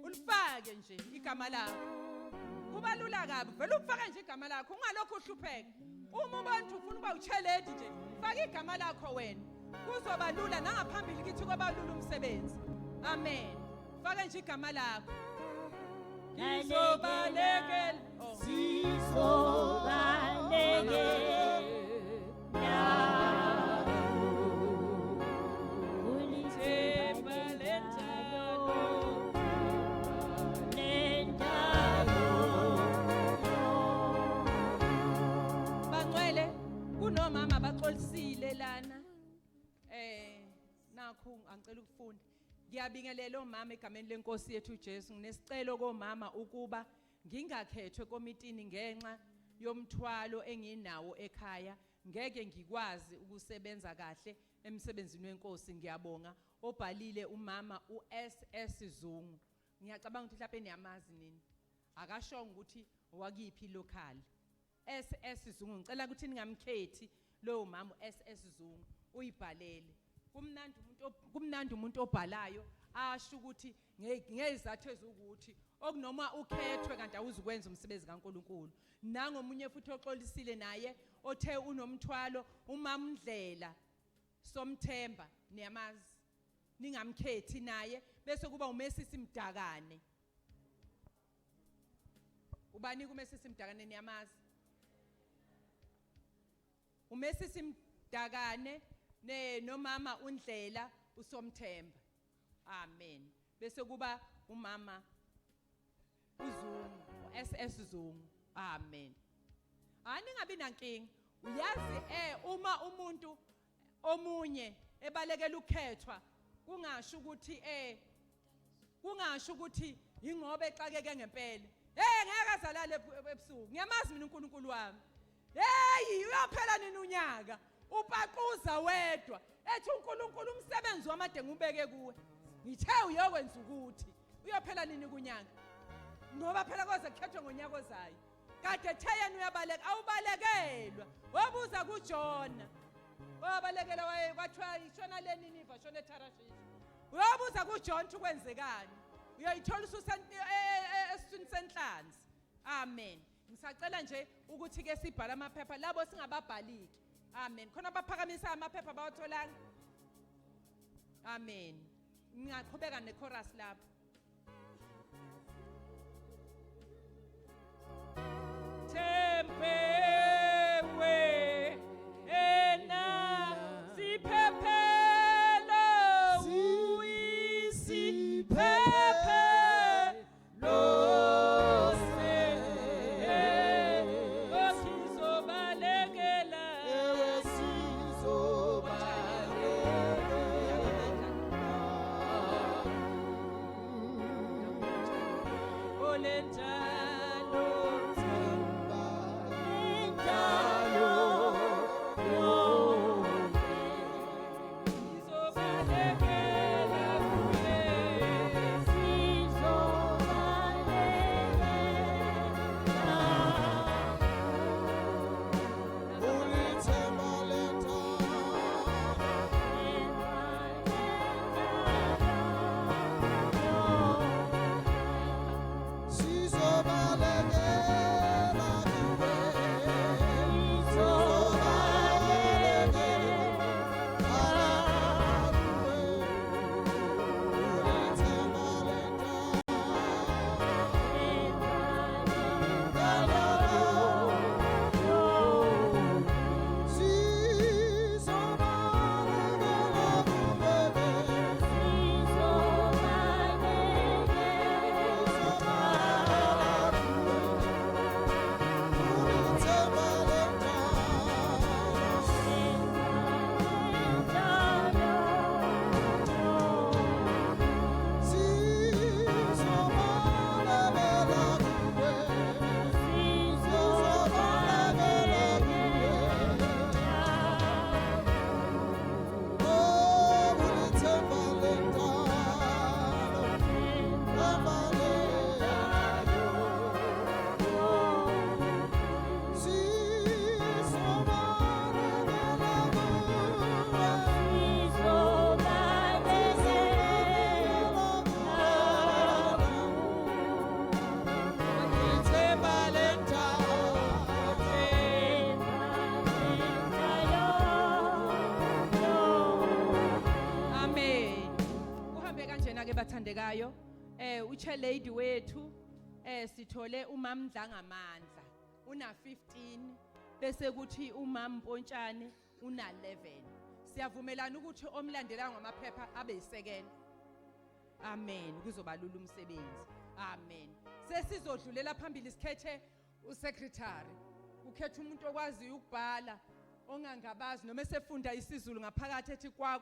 Ulifake nje igama lakho. Kuba lula kabi vele ufake nje igama lakho ungalokho uhlupheka. Uma umuntu ufuna uba ucheledi nje faka igama lakho wena. Kuzoba lula nangaphambili kithi kwaba lula umsebenzi. Amen. Faka nje igama lakho. Sizobalekela. Kunomama baxolisile lana nakho angicela ukufunda. Ngiyabingelela omama egameni lenkosi yethu uJesu. Nginesicelo komama ukuba ngingakhethwe komitini ngenxa yomthwalo enginawo ekhaya. Ngeke ngikwazi ukusebenza kahle emsebenzini wenkosi. Ngiyabonga. Obhalile umama uSS Zungu. Ngiyacabanga ukuthi mhlawumbe niyamazi nini. Akashonga ukuthi wakiphi local. SS Zungu ngicela ukuthi ningamkhethi lo mama SS Zungu uyibhalele. Kumnandi umuntu obhalayo asho ukuthi ngezathu ezukuthi okunoma ukhethwe kanti awuzukwenza umsebenzi kaNkuluNkulu. Nangomunye futhi oxolisile naye othe unomthwalo umama Ndlela Somthemba niyamazi. Ningamkhethi naye bese kuba uMesisi Mdakane. Ubani kuMesisi Mdakane niyamazi? uMesisi Mdakane nomama uNdlela uSomthemba. Amen. Bese kuba umama uZungu SS Zungu. Amen. Aningabi nankinga. Uyazi uma umuntu omunye ebalekela ukukhethwa kungasho ukuthi ingoba exakeke ngempela. Ngeke azalale ebusuku. Ngiyamazi mina uNkulunkulu wami. Uyaphela nini unyaka upaquza wedwa ethi uNkulunkulu umsebenzi wamade ngubeke kuwe. Ngithe uyokwenza ukuthi uyophela nini kunyaka ngoba phela koze kukhethwe ngonyaka ozayo. Kade theyena uyabaleka awubalekelwa. Wabuza kuJona. Wabalekela kwathiwa ishona leNiniva shona eTarashish. Uyabuza kuJona ukuthi kwenzekani. Uyayithola esithini senhlanzi. Amen. Ngisacela nje ukuthi ke sibhala amaphepha labo singababhaliki. Amen. Khona baphakamisa amaphepha bawatholanga. Amen. Ngiyaqhubeka nechorus lapha. Tempewe ena siphepelo uyisiphepelo Olentalo olandekayo uchelady wethu sithole umamdla ngamandla una 15 bese kuthi umampontshane una 11 siyavumelana ukuthi omlandela ngamaphepha abe yisekela amen kuzobalula umsebenzi amen sesizodlulela phambili sikhethe usecretary ukhetha umuntu okwazi ukubhala ongangabazi noma esefunda isiZulu ngaphakathi ethi kwa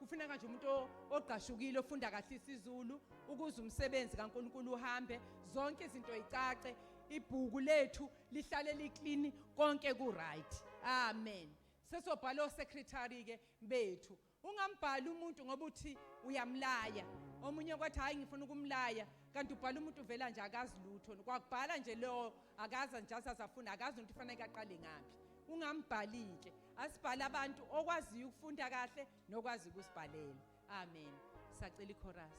kufuneka nje umuntu oqashukile ofunda kahle isiZulu ukuze umsebenzi kaNkulunkulu uhambe zonke izinto icace ibhuku lethu lihlale liclean konke ku right amen sesobhala osecretary ke bethu ungambhali umuntu ngoba uthi uyamlaya omunye kwathi hayi ngifuna ukumlaya kanti ubhala umuntu uvela nje akazi lutho kwakubhala nje lo akaza nje asafuna akazi ukuthi kufanele aqale ngapi ungambhalike asibhala abantu okwazi ukufunda kahle nokwazi ukusibhalela amen sacela ichorus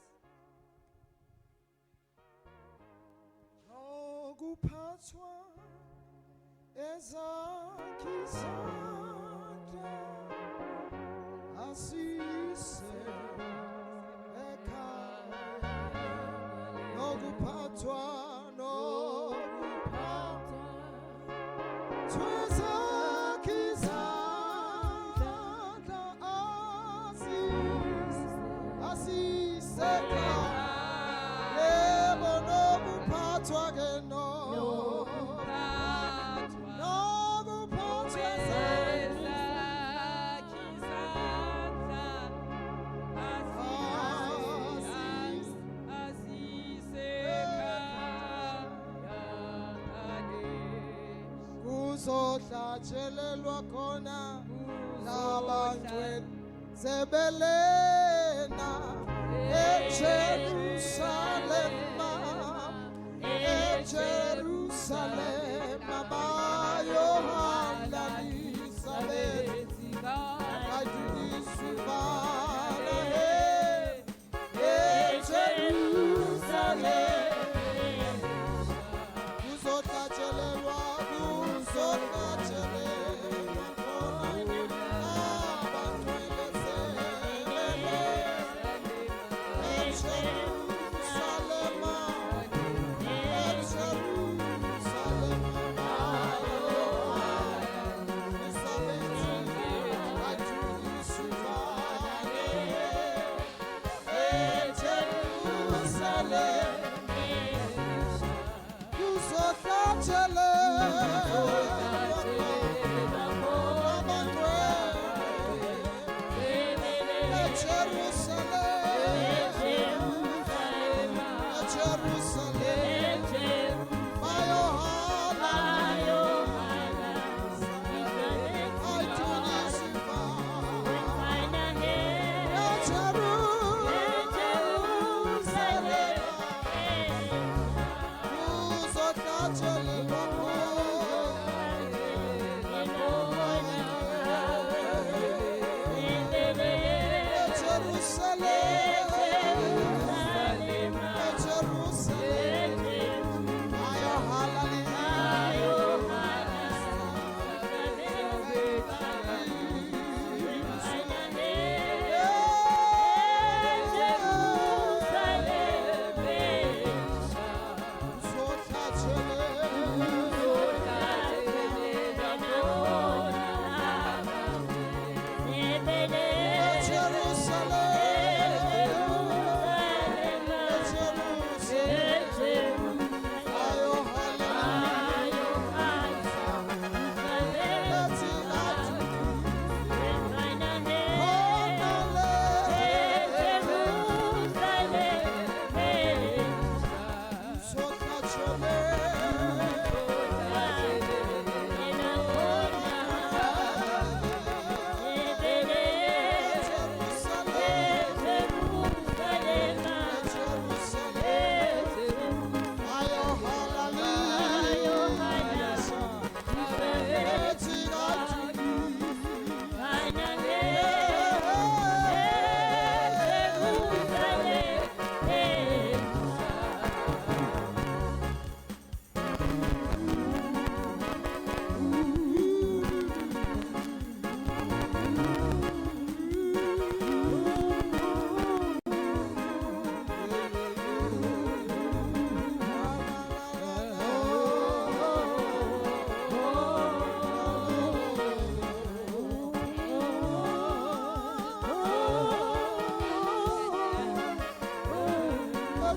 Nokuphathwa ezakizandla asise ekhaya nokuphathwa asise yebo nokuphathwa ke kuzohlatshelelwa khona labantwana sebelena eJerusalem bayohamba lisabethika ayidisifana eJerusalem kuzohlatshelelwa Jerusalem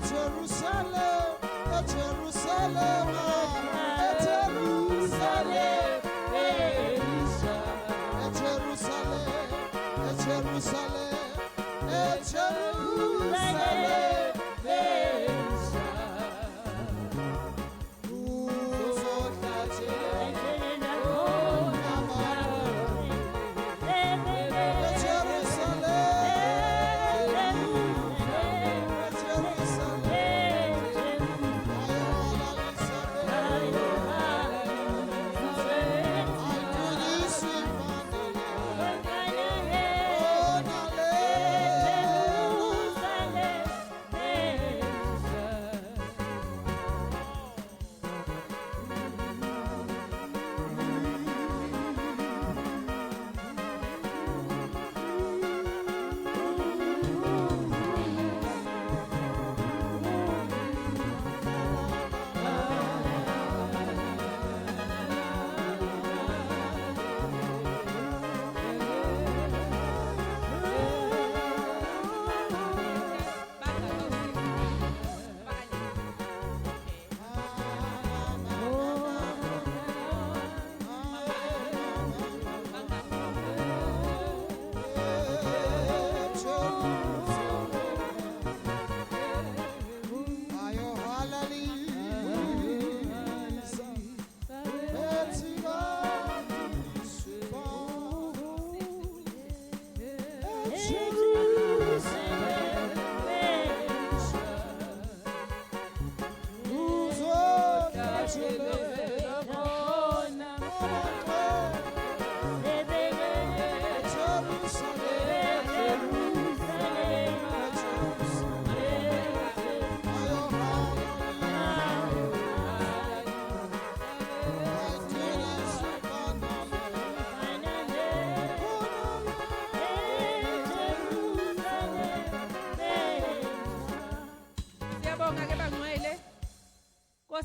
Jerusalem, Jerusalem, Jerusalem, Jerusalem, Jerusalem, Jerusalem.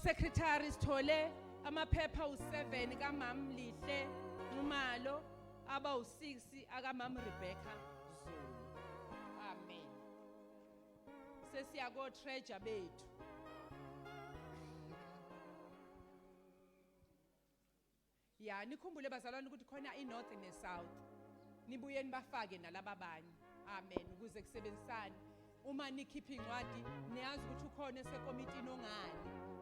Secretary sithole amaphepha u7 kaMamlihle Nxumalo aba u6 akaMam Rebecca Zulu. Amen. Sesiya go treasure bethu. Ya nikhumbule bazalwane ukuthi khona iNorth neSouth. Nibuye nibafake nalaba abanye. Amen ukuze kusebenzisane. Uma nikhipha incwadi niyazi ukuthi ukhona esekomitini ongani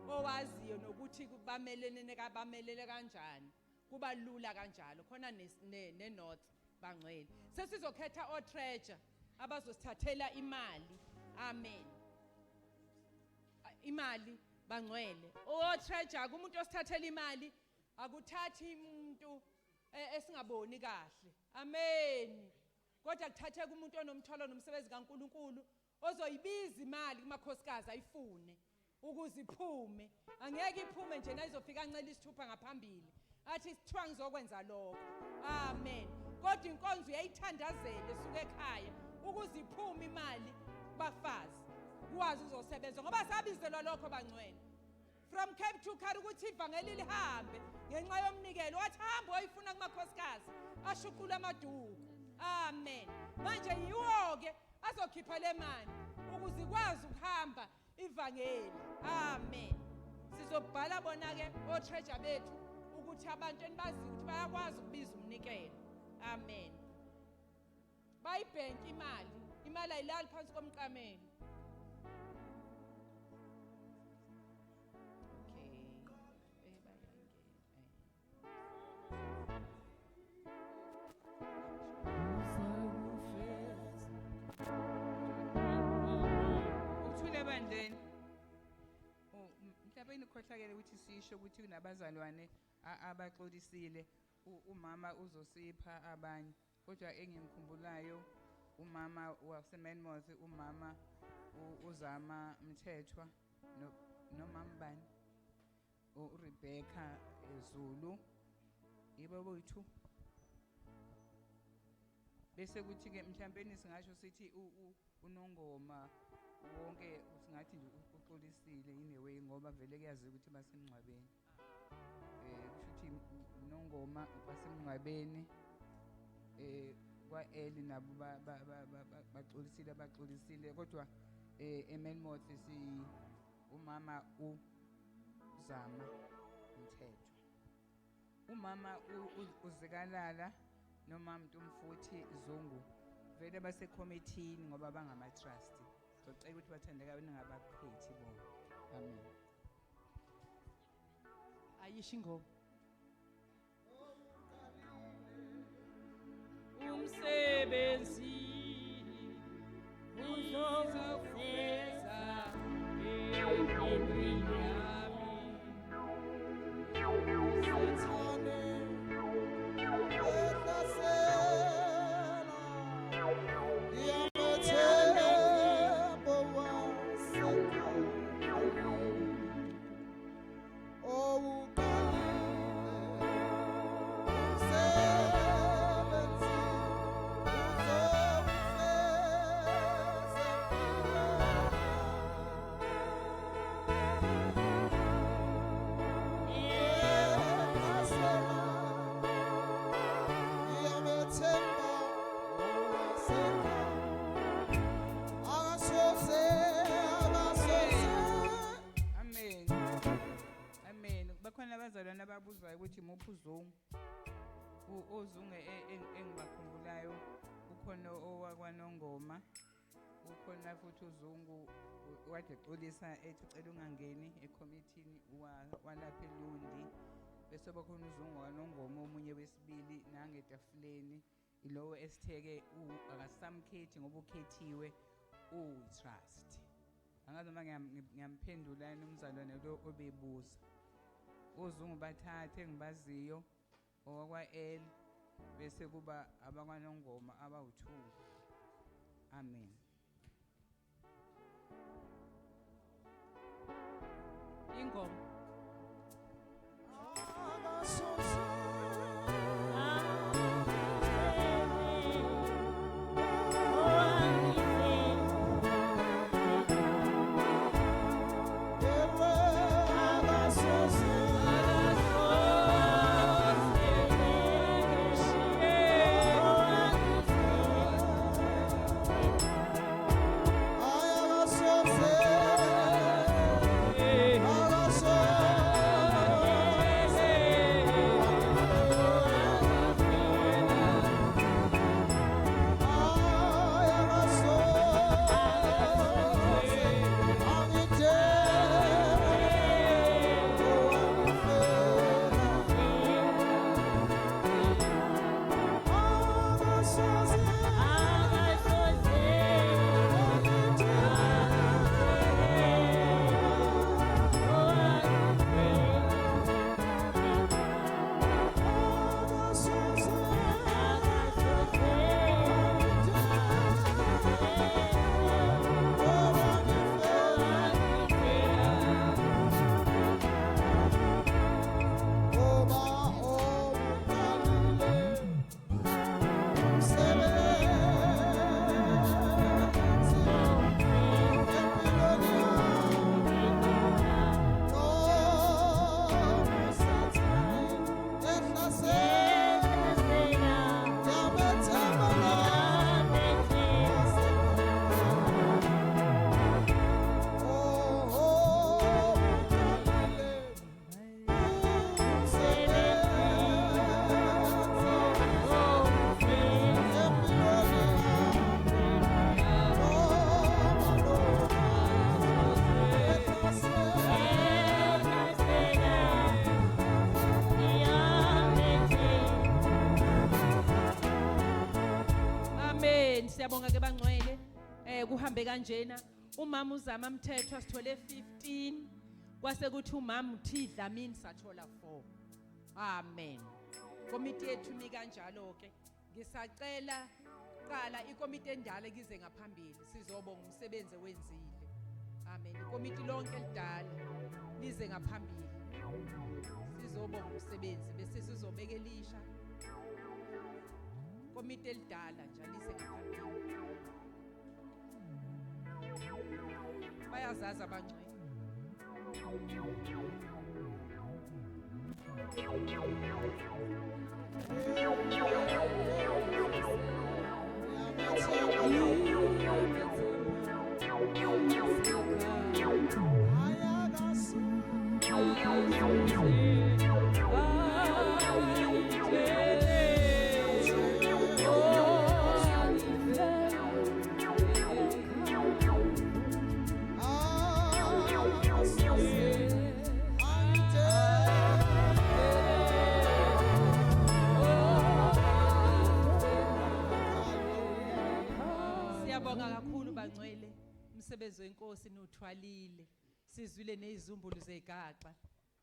owaziyo nokuthi bamelene kabamelele kanjani kuba lula kanjalo khona neNorth bangcwele sesizokhetha oTreasure abazosithathela imali. Amen. Imali bangcwele oTreasure kumuntu osithathela imali akuthathi umuntu esingaboni kahle. Amen. Kodwa kuthathe kumuntu onomtholo nomsebenzi kaNkuluNkulu ozoyibiza imali kumakhosikazi ayifune ukuze iphume. Angeke iphume nje nayizofika ancela isithupha ngaphambili athi sithiwa ngizokwenza lokho. Amen. Kodwa inkonzo uyayithandazela esuka ekhaya ukuze iphume imali kubafazi kwazi uzosebenza ngoba sabizelwa lokho bangcwele. From Cape to Kari ukuthi ivangeli lihambe ngenxa yomnikelo wathi hamba oyifuna kumakhosikazi ashuqula amaduku. Amen. Manje yiwo ke azokhipha le mali ukuze ikwazi ukuhamba ivangeli. Amen. Sizobhala bona ke oTreasure bethu ukuthi abantu enibazi ukuthi bayakwazi ukubiza umnikelo. Amen. Bayibhenk imali ayilali phansi komqamelo. Mhlawumbe nikhohlakele ukuthi sisho ukuthi kunabazalwane abaxolisile umama uzosipha abanye kodwa engimkhumbulayo umama waseManmouth umama uZama Mthethwa nomama bani uRebecca Zulu yibo boyithu bese kuthi ke mhlawumbe singasho sithi uNongoma wonke singathi nje uxolisile in a way ngoba vele kuyazi ukuthi basemncwabeni kushuthi uNongoma basemncwabeni kwaEli nabo baxolisile kodwa eMelmoth umama uZama Mthethwa. Umama uZikalala noma Mtumfuthi Zungu vele base committee ngoba bangama trust. Socela ukuthi bathandeka ningabaphethi bona. Amen. ayisho ingoma umsebenzi uzofeza empilweni yami Sithane ehlasela yamethembo wasekhaya Amen. Amen. Bakhona abazalwane ababuzwayo ukuthi muphi uZungu. uZungu engibakhumbulayo ukhona owakwaNongoma. Ukhona futhi uZungu wade xolisa ethi ucela ungangeni ecommittee walapha eLundi. Bese bakhona uZungu waNongoma omunye wesibili nangetafuleni ilowo esitheke akasamkhethi ngoba ukhethiwe uTrust. Angazi noma ngiyamphendula umzalwane lo obebuza. uZungu bathathe engibaziyo owakwaL bese kuba abakwaNongoma abawu2. Amen. ingoma siyabonga ke bangcwele kuhambe kanjena umama uZama Mthethwa sithole 15 kwase kuthi umama uThidla mini sathola 4. Amen. Komiti yethu mi kanjalo ke ngisacela qala ikomiti endala kize ngaphambili sizobonga umsebenzi wenzile. Amen. Ikomiti lonke elidala lize ngaphambili sizobonga umsebenzi bese sizobeka elisha komiti elidala nje lise ngaphambili. Bayazaza abangcwele. Yeah. Siyabonga kakhulu bangcwele umsebenzi wenkosi nothwalile sizwile nezizumbulu zegaxa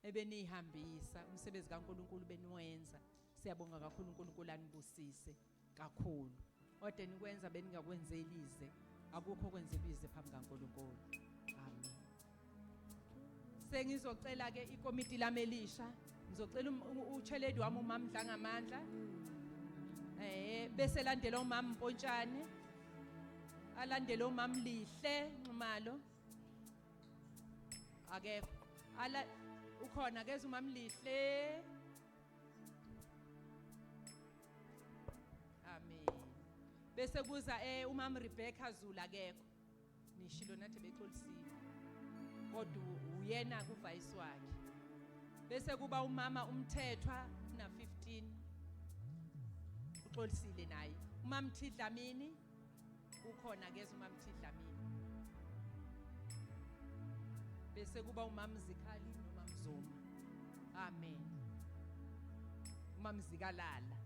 ebenihambisa umsebenzi kaNkuluNkulu beniwenza siyabonga kakhulu uNkulunkulu anibusise kakhulu kodwa nikwenza beningakwenzelize akukho kwenzelize phambi kaNkulunkulu amen sengizocela ke ikomiti lamelisha ngizocela uCheledi wami uMamdla ngamandla bese landela uMama Mpontshane alandela uMama Lihle Nxumalo akekho ala ukhona ke uMama Lihle amen bese kuza uMama Rebecca Zulu akekho nishilo nathi bexolisile kodwa uyena kuvice wakhe bese kuba uMama uMthethwa na 15 uxolisile naye uMama Mthidlamini ukhona ke uMama Mthidlamini bese kuba uMama Zikhali noMama Zuma amen uMama Zikalala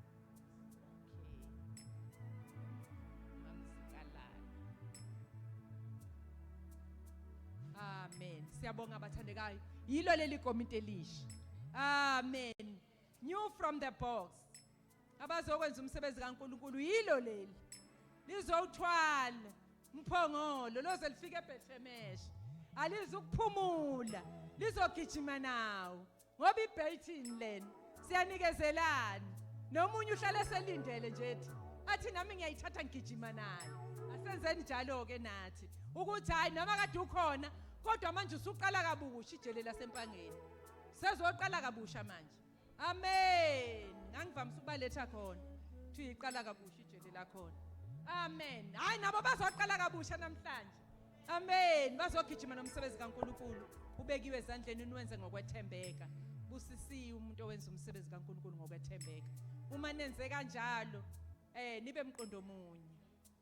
amen siyabonga abathandekayo yilo leli komiti elisha amen new from the box abazokwenza umsebenzi kaNkuluNkulu yilo leli lizowuthwala umphongolo loze lifike eBethlehem alizukuphumula lizogijima nawo ngoba iBaythini lena siyanikezelana nomunye uhlala eselindele nje athi nami ngiyayithatha ngigijima nayo asenzeni njalo ke nathi ukuthi hayi noma kade ukhona kodwa manje usuqala kabusha ijele lasempangeni sezoqala kabusha manje amen ngangivamisa ukubaletha khona thi iqala kabusha ijele lakhona amen hayi nabo bazoqala kabusha namhlanje amen bazogijima nomsebenzi kaNkuluNkulu ubekiwe ezandleni niwenze ngokwethembeka busisiwe umuntu owenza umsebenzi kaNkuluNkulu ngokwethembeka uma nenze kanjalo nibe emqondo munye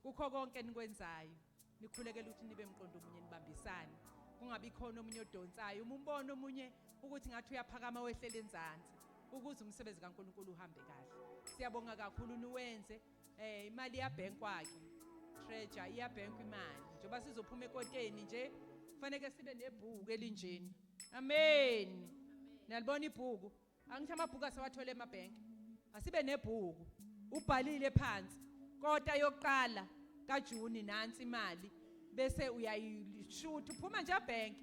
kukho konke nikwenzayo nikhulekela ukuthi nibe emqondo munye nibambisane kungabi khona omunye odonsayo umbone omunye ukuthi ngathi uyaphakama wehlela enzansi ukuze umsebenzi kaNkuluNkulu uhambe kahle siyabonga kakhulu niwenze imali yabank kwakhe treasure iyabank imali njengoba sizophuma ekoteni nje kufanele sibe nebhuku elinjeni amen nalibona ibhuku angithi amabhuku asewathola emabank asibe nebhuku ubhalile phansi kodwa yokuqala kaJuni nansi imali bese uyayishutha uphuma nje ebank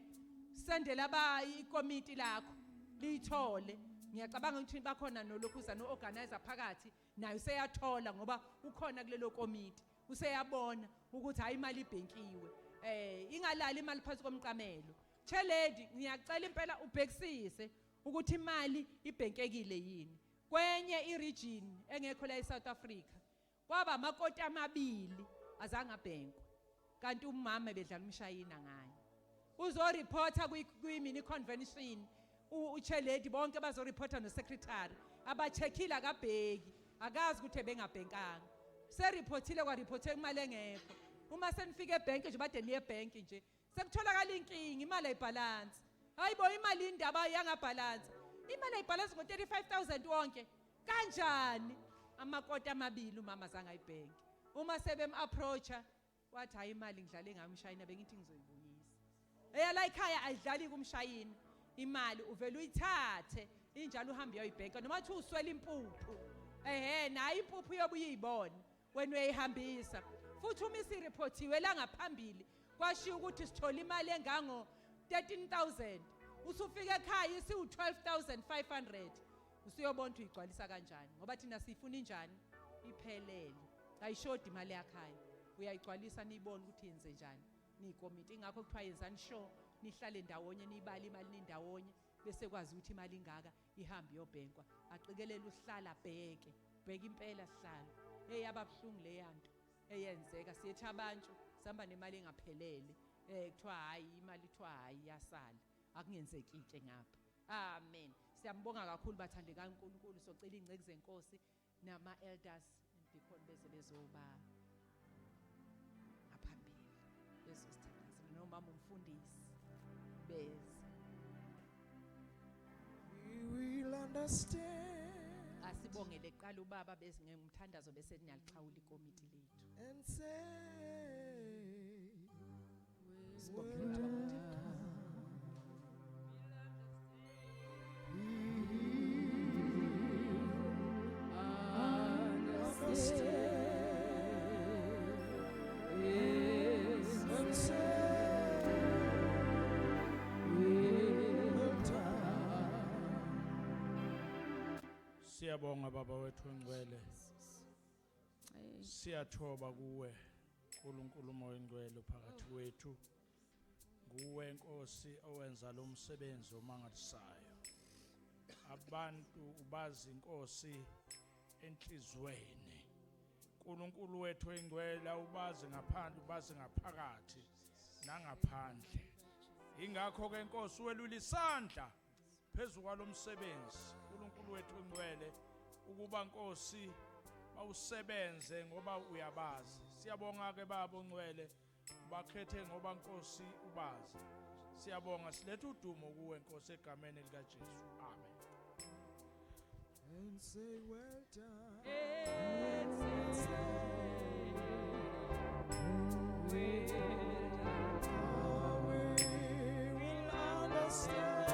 sendela ikomiti lakho lithole ngiyacabanga ukuthi bakhona nolokuza noorganizer phakathi nayo seyathola ngoba ukhona kulelo komiti useyabona ukuthi hayi imali ibhenkiwe ingalali imali phansi komqamelo Cheledi ngiyacela impela ubhekisise ukuthi imali ibhenkekile yini kwenye iregion engekho la eSouth Africa kwaba amakoti amabili azange abhenkwe kanti umama bedlala umshayina ngayo uzoreporta kwi-mini convention uCheledi bonke bazoreporta no-secretary abacheckile akabheki akazi ukuthi bengabhenkanga sereportile kwareporthe imali engekho uma senifika ebhenki nje bade niye ebhenki nje sekutholakala inkinga imali ayibhalance hayibo imali indaba yangabhalance imali ayibhalance ngo-35,000 wonke kanjani amakoti amabili umama zange ayibhenki uma sebem-approacha wathi hayi imali ngidlale ngayo umshayina bengithi ngizoyibuyisa eyala ekhaya ayidlali kumshayina imali uvela uyithathe injalo uhambe uyoyibhenka noma uthi uswela impuphu nayo impuphu yobuye uyibone wena uyayihambisa futhi uma isireportiwe la ngaphambili kwashiya ukuthi sithola imali engango 13,000 usufika ekhaya isiwu 12,500 usuyobona ukuthi uyigcwalisa kanjani ngoba thina sifuna injani iphelele ayishodi imali yakhaya uyayigcwalisa niyibone ukuthi yenze njani niyikomiti ingakho kuthiwa yenzani sure nihlale ndawonye nibali imali nindawonye bese kwazi ukuthi imali ingaka ihambe yobhenkwa aqikelele usihlala bheke impela sihlalo ababhlungu leyanto eyenzeka siyethi abantu sihamba nemali engaphelele kuthiwa hayi imali kuthiwa hayi yasala akungenzeki ke ngapha amen siyambonga kakhulu bathandeka kaNkuluNkulu socela ingceki zenkosi nama elders deacon beze bezoba ngaphambili bezosithandazela noma umfundisi beze We will understand asibongele kuqala ubaba bese ngumthandazo bese niyaliqhawula ikomiti lethu and say Sibongile baba uMthethwa. Siyabonga baba wethu ongcwele. Siyathoba kuwe uNkulunkulu umoya ongcwele phakathi kwethu. Nguwe Nkosi owenza lo msebenzi omangalisayo. Abantu ubazi Nkosi enhlizweni. uNkulunkulu wethu engcwele ubazi ngaphandle ubazi ngaphakathi nangaphandle. Ingakho ke Nkosi welula isandla phezulu kwalomsebenzi uNkulunkulu wethu engcwele ukuba Nkosi awusebenze ngoba uyabazi. Siyabonga ke baba ongcwele bakhethe ngoba Nkosi ubazi. Siyabonga silethe udumo kuwe Nkosi egameni lika Jesu. Amen. And say well done. We will understand.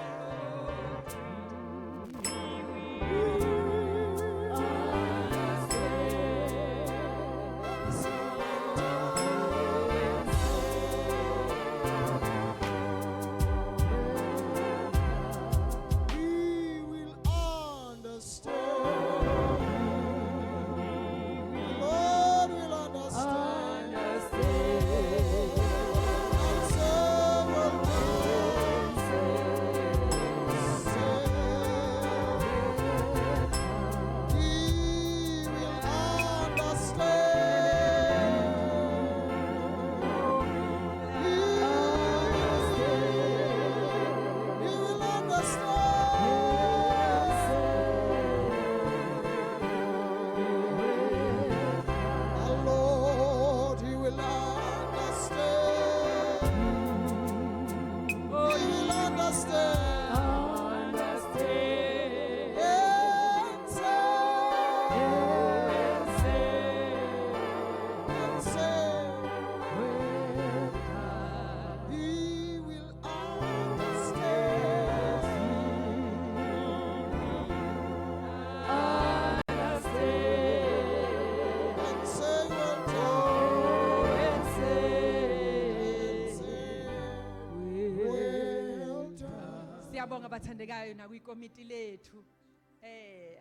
Siyabonga bathandekayo nakwikomiti lethu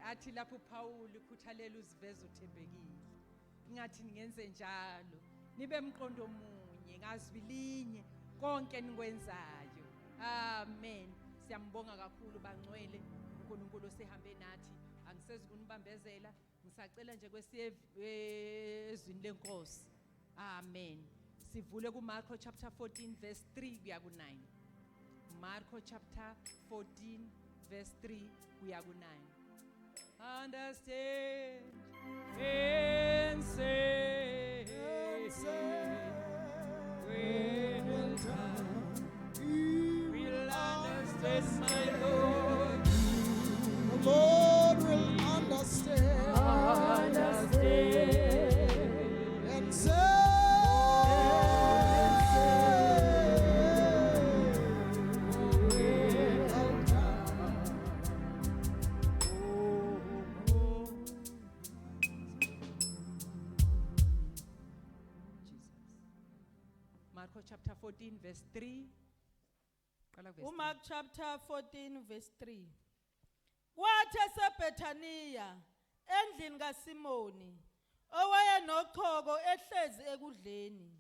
athi lapho uPaul ukhuthalela uziveza uthembekile ingathi ningenze njalo nibe emqondo munye ngazwi linye konke nikwenzayo. Amen. Siyambonga kakhulu bangcwele uNkulunkulu sihambe nathi angisezi kunibambezela ngisacela nje kwesiye ezwini lenkosi. Amen. Sivule kuMarko chapter 14 verse 3 kuya ku9. Marko chapter 14 verse 3 kuya ku9. Understand and say well done. We'll understand, my Lord. The Lord will understand. And say Marko chapter 14 verse 3. Mark chapter 14 verse 3. Kwathi eseBethaniya endlini kaSimoni owayenochoko ehlezi ekudleni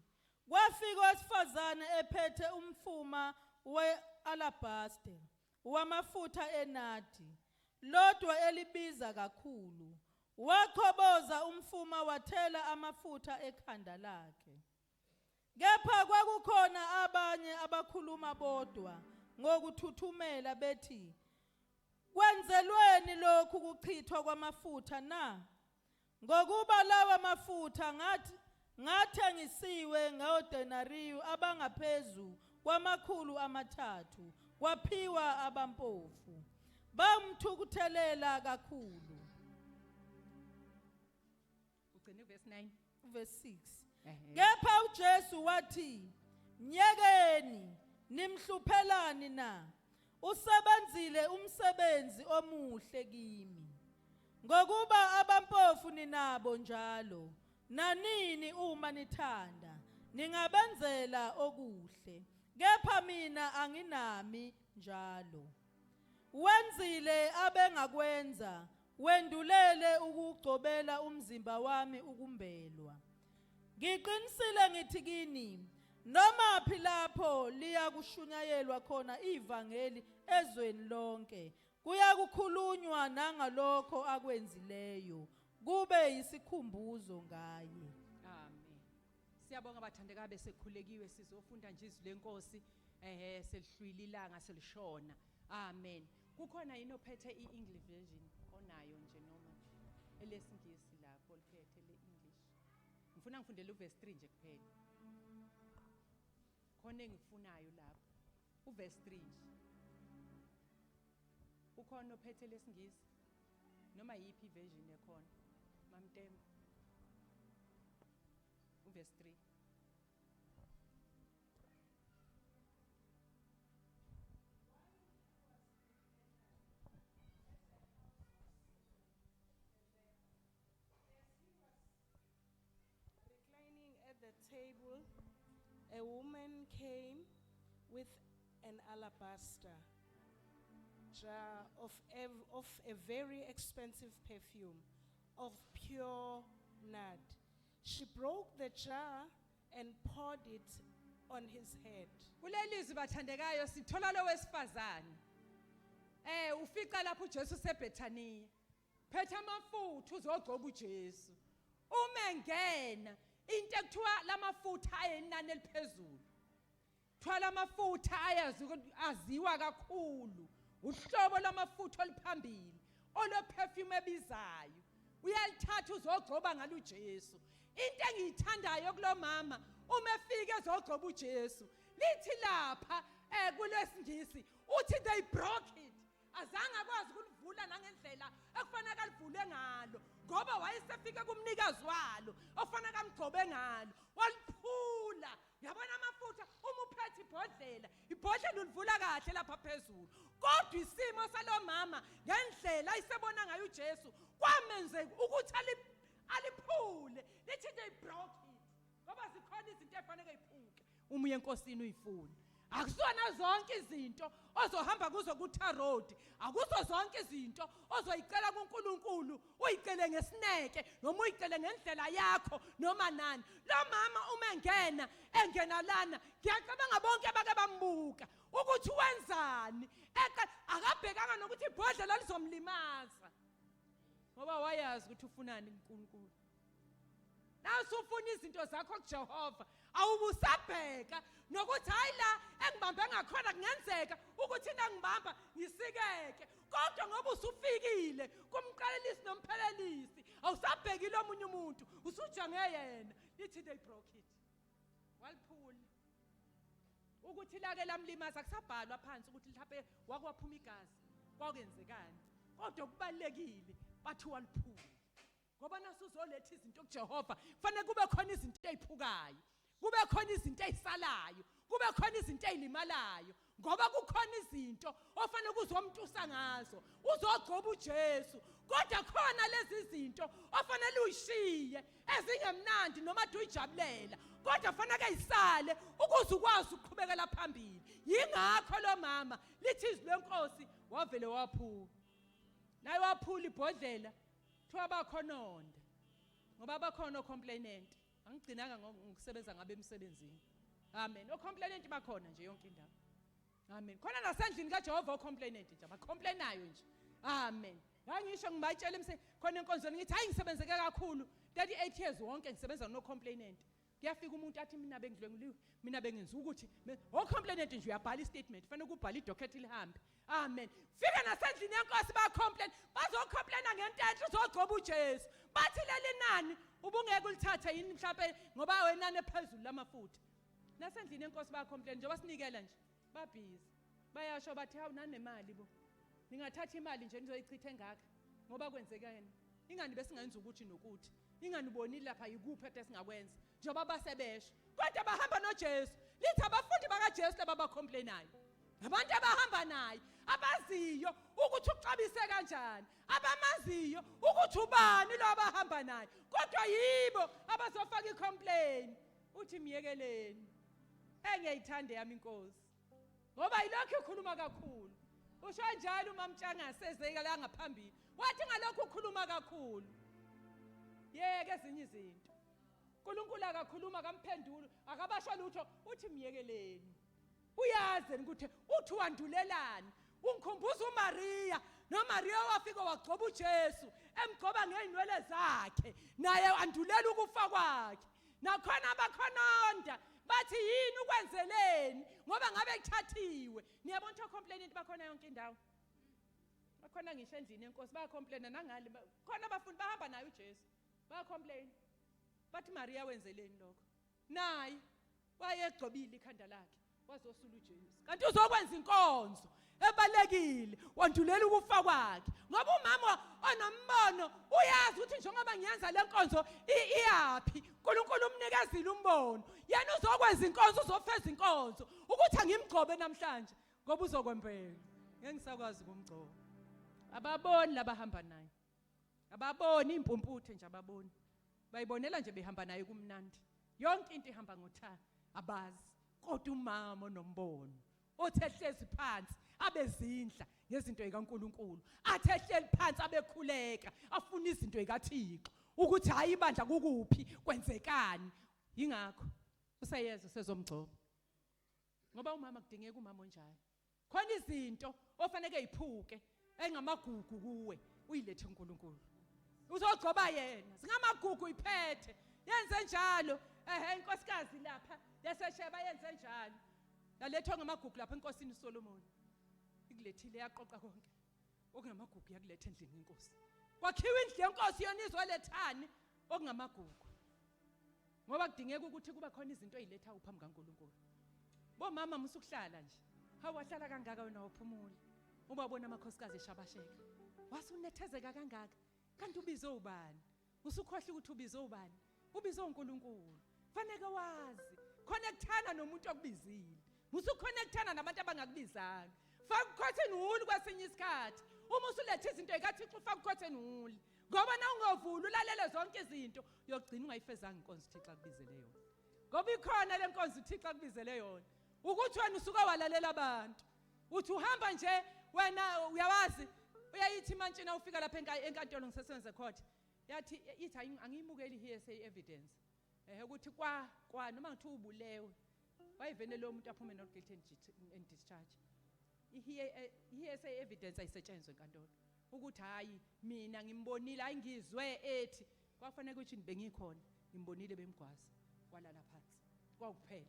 kwafika owesifazane ephethe umfuma we-alabaster wamafutha enadi lodwa elibiza kakhulu wakhoboza umfuma wathela amafutha ekhanda lakhe. Kepha kwakukhona abanye abakhuluma bodwa ngokuthuthumela bethi kwenzelweni lokhu kuchithwa kwamafutha na? Ngokuba lawa mafutha ngathengisiwe ngodenariyu abangaphezulu kwamakhulu 3 kwaphiwa abampofu bamthukuthelela kakhulu. Ugcine verse 9 verse 6. Kepha uJesu wathi nyekeni nimhluphelani na usebenzile umsebenzi omuhle kimi ngokuba abampofu ninabo njalo nanini uma nithanda ningabenzela okuhle kepha mina anginami njalo wenzile abengakwenza wendulele ukugcobela umzimba wami ukumbelwa ngiqinisile ngithi kini noma phi lapho liyakushunyayelwa khona ivangeli ezweni lonke kuyakukhulunywa nangalokho akwenzileyo kube yisikhumbuzo ngaye. Amen. Siyabonga bathandeka besekhulekiwe sizofunda nje izwi lenkosi selihlwile ilanga selishona. Amen. Kukhona yini ophethe i-English version onayo nje noma elesingisi lapho liphethe le-English? Ngifuna ngifundele uverse 3 nje kuphela. Khona engifunayo lapho. Uverse 3 nje. Ukhona ophethe lesingisi noma yipi version ekhona? Mamtembu. Uverse 3. Reclining at the table, a woman came with an alabaster jar of a very expensive perfume of pure nard. She broke the jar and poured it on his head. Kulelizwi bathandekayo sithola lo wesifazane. Ufica lapho uJesu seBethania. Phethe amafutha uzogcoba uJesu. Uma engena into ekuthiwa lamafutha ayenani eliphezulu. Thwala amafutha aziwa kakhulu. Uhlobo lamafutha oliphambili, olo perfume ebizayo. Uyalithatha uzogcoba ngalo uJesu. Into engiyithandayo kulomama uma efika ezogcoba uJesu. Lithi lapha kulesingisi uthi they broke it. Azange akwazi ukulivula nangendlela ekufanele alivule ngalo ngoba wayesefika kumnikazi walo ofanele amgcobe ngalo. Waliphula. Yabona amafutha uma uphethe ibhodlela ulivula kahle lapha phezulu. Kodwa isimo salomama ngendlela ayisebona ngayo uJesu kwamenzeka ukuthi aliphule. Lithi they broke it. Ngoba zikhona izinto efanele iphuke uma uyenkosini uyifuna. Akusona zonke izinto ozohamba kuzo kuTharodi. Akuso zonke izinto ozoyicela kuNkulunkulu uyicele ngesineke noma uyicele ngendlela yakho noma nani. Lo mama uma engena lana ngiyacabanga bonke abake bambuka ukuthi wenzani. Akabhekanga nokuthi ibhodlela lizomlimaza. Ngoba wayazi ukuthi ufunani kuNkulunkulu. Nawusufuna izinto zakho kuJehova awubusabheka nokuthi hayi la engibambe ngakhona kungenzeka ukuthi ngibamba ngisikeke. Kodwa ngoba usufikile kumqalelisi nomphelelisi awusabhekile omunye umuntu usujange yena. Lithi they broke it. Waliphula. Ukuthi lake lamlimaza kusabhalwa phansi ukuthi mhlawumbe wakwaphuma igazi kwakenzekani. Kodwa kubalekile bathi waliphula. Ngoba nasuzoletha izinto kuJehova kufanele kube khona izinto eziphukayo. Kube khona izinto ezisalayo, kube khona izinto ezilimalayo ngoba kukhona izinto ofanele kuzomtusa ngazo. Uzogcoba uJesu kodwa khona lezi izinto ofanele uyishiye ezingemnandi noma uyijabulela kodwa fanele ayisale ukuze ukwazi ukuqhubekela phambili. Yingakho lo mama lithi izwi lenkosi wavele waphula. Naye waphula ibhodlela thiwa bakhononda ngoba bakhona complainant. Angigcinanga ngokusebenza ngabe emsebenzini. Amen. Ocomplainant bakhona nje yonke indawo. Amen. Khona nasendlini kaJehova ocomplainant nje abacomplainayo nje. Amen. Ngangisho ngibayitshela khona enkonzweni ngithi hayi ngisebenzeke kakhulu 38 years wonke ngisebenza no complainant. Kuyafika umuntu athi mina bengenza ukuthi ocomplainant nje uyabhala istatement fanele ukubhala idocument lihambe. Amen. Fika nasendlini yenkosi bacomplain bazocomplaina ngento enhle uzogcoba uJesu. Bathi leli nani ubungeke ulithatha yini mhlawumbe ngoba wenani ephezulu lamafutha. Nasendlini yenkosi bayacomplain nje basinikela nje babhizi. Bayasho bathi hawu nani nemali bo. Ningathatha imali nje nizoyichitha engaka ngoba kwenzekani. Ingani besingenza ukuthi nokuthi. Ingani bonile lapha yikuphi ade singakwenza njengoba basebesha. Kodwa bahamba noJesu. lithi abafundi bakaJesu laba bacomplainayo abantu abahamba naye abaziyo ukuthi uxabise kanjani abamaziyo ukuthi ubani lo abahamba naye kodwa yibo abazofaka icomplain uthi miyekeleni engiyithande yami inkosi ngoba ilokho ikhuluma kakhulu usho njalo uMamtshangase ezeka la ngaphambili wathi ngalokho ukhuluma kakhulu yeke ezinye izinto uNkulunkulu akakhuluma kamphendulo akabasho lutho uthi miyekeleni uyazi ukuthi uthi wandulelani ungikhumbuza uMaria noMaria wafika wagcoba uJesu emgcoba ngeinwele zakhe naye wandulela ukufa kwakhe nakhona abakhononda bathi yini ukwenzeleni ngoba ngabe kuthathiwe niyabona ukuthi complain bakhona yonke indawo bakhona ngisho endlini enkosi bayacomplaina nangale khona abafundi bahamba naye uJesu bayacomplain bathi Maria wenzeleni lokho naye wayegcobile ikhanda lakhe wazosula uJesu kanti uzokwenza inkonzo ebalekile wandulela ukufa kwakhe ngoba umama onombono uyazi ukuthi njengoba ngiyenza lenkonzo iyapi uNkulunkulu umnikezile umbono yena uzokwenza inkonzo uzofeza inkonzo ukuthi angimgcobe namhlanje ngoba uzokwempela ngeke ngisakwazi ukumgcoba ababoni labahamba naye ababoni impumputhe nje ababoni bayibonela nje behamba naye kumnandi yonke into ihamba ngothando abazi kodwa umama onombono othehlezi phansi abezindla ngezinto zikaNkulunkulu athehleli phansi abekhuleka afuna izinto zikaThixo ukuthi hayi ibandla kukuphi kwenzekani ingakho usayeza sezomgcoba ngoba umama kudingeka umama onjalo khona izinto ofanele iziphuke engamagugu kuwe uyilethe uNkulunkulu uzogcoba yena singamagugu iphethe yenze njalo inkosikazi lapha yasesheba yenze njalo yalethwa ngamagugu lapha enkosini uSolomon ikulethile yaqoqa konke okungamagugu yakuletha endlini yenkosi kwakhiwa indlu yenkosi yona izolethani okungamagugu ngoba kudingeka ukuthi kuba khona izinto eziletha uphambi kaNkulunkulu bomama musukuhlala nje hawahlala kangaka wena uphumule ubabona amakhosikazi eshabasheka wasunethezeka kangaka kanti ubize ubani usukhohle ukuthi ubize ubani ubize uNkulunkulu fanele wazi connectana nomuntu okubizile musukconnectana nabantu abangakubizanga faka cotton wool kwesinye isikhathi uma usulethe izinto zikaThixo faka cotton wool ngoba na ungovula ulalele zonke izinto uyogcina ungayifezanga inkonzo uThixo akubizele yona ngoba ikhona lenkonzo uThixo akubizele yona ukuthi wena usuka walalela abantu uthi uhamba nje wena uyawazi uyayithi mantshina ufika lapha enkantolo ngisesenze court yathi ithi angiyimukeli hearsay evidence ukuthi kwa noma ngithi ubulewe wayivene lo muntu aphume not guilty and discharge hearsay evidence ayisetshenzwe enkantolo ukuthi hayi mina ngimbonile ayingizwe ethi kwafanele ukuthi bengikhona ngimbonile bemgwaza walala phansi kwakuphela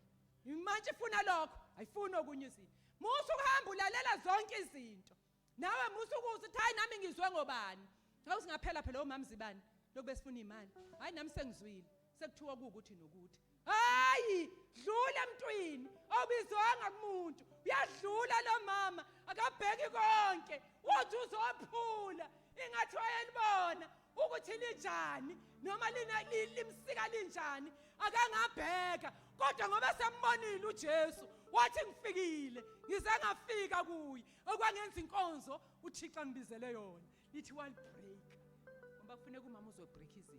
manje ifuna lokho ayifuni okunye izinto musu kuhamba ulalela zonke izinto nawe musu ukuze uthi hayi nami ngizwe ngobani ngabe singaphela phela omamzibani lokube sifuna imali hayi nami sengizwile sekuthiwa ukuthi nokuthi hayi dlula emntwini obizwanga kumuntu uyadlula lo mama akabheki konke uthi uzophula ingathi wayelibona ukuthi linjani noma limsika linjani akangabheka kodwa ngoba sembonile uJesu wathi ngifikile ngize ngafika kuye okwangenza inkonzo uThixo ngibizele yona lithi wal break ngoba kufanele umama uzobreak izinto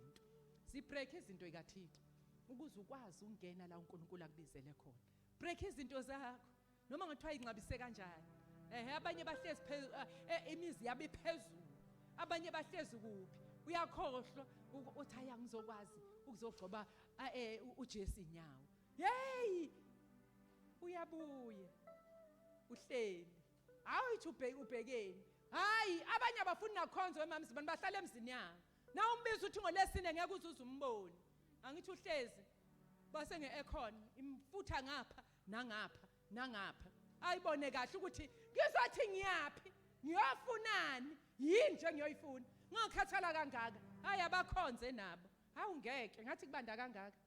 sibreak izinto zikaThixo ukuze ukwazi ungena la uNkulunkulu akubizele khona break izinto zakho noma ngathiwa inqabise kanjani abanye bahlezi imizi yabe phezulu abanye bahlezi kuphi uyakhohlwa uthi aya ngizokwazi ukuzogcoba uJesu inyawo hey uyabuye uhleli awuthi ubhekeni hayi abanye abafuni nakhonzo emamzibani bahlala emzini yabo na umbiza uthi ngolesine ngeke uzuze umboni angithi uhlezi base ngeaircon imfutha ngapha nangapha ayibone kahle ukuthi ngizothi ngiyapi ngiyofunani yini nje ngiyoyifuna ngakhathala kangaka hayi abakhonze nabo awungeke ngathi kubanda kangaka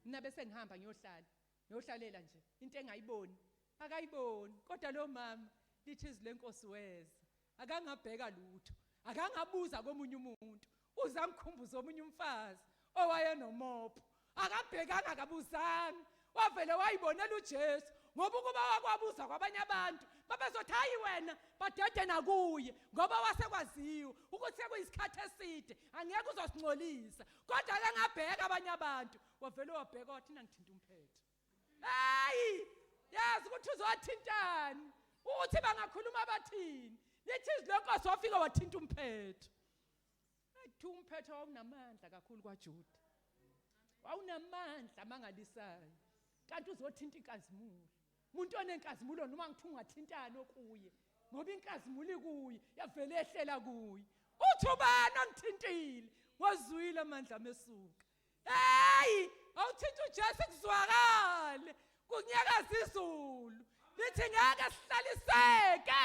mina bese ngihamba ngiyohlalela nje into engayiboni akayiboni kodwa lo mama lithi izilenkosi weza akangabheka lutho akangabuza komunye umuntu uzamkhumbuza omunye umfazi owayenomopo akabhekanga akabuzanga wavele wayibonela uJesu ngoba ukuba wakwabuza kwabanye abantu babezothi hayi wena badede nakuye ngoba wasekwaziwa ukuthi sekuyisikhathi eside angeke uzosingcolisa kodwa ke ngabheka abanye abantu wavele wabheka wathi nangithinta umphetho hayi yazi ukuthi uzothintana uthi bangakhuluma abathini lithi izilonkosi wafika wathinta umphetho ethi umphetho wawunamandla kakhulu kwaJuda wawunamandla mangalisayo kanti uzothinta inkazimulo umuntu onenkazimulo noma ngithi ungathintana okuye ngoba inkazimulo ikuye yavele ehlela kuye uthi ubani ongithintile wazwile amandla amesuka hayi awuthinta uJesu kuzwakale kunyakaza izulu lithi ngeke sihlaliseke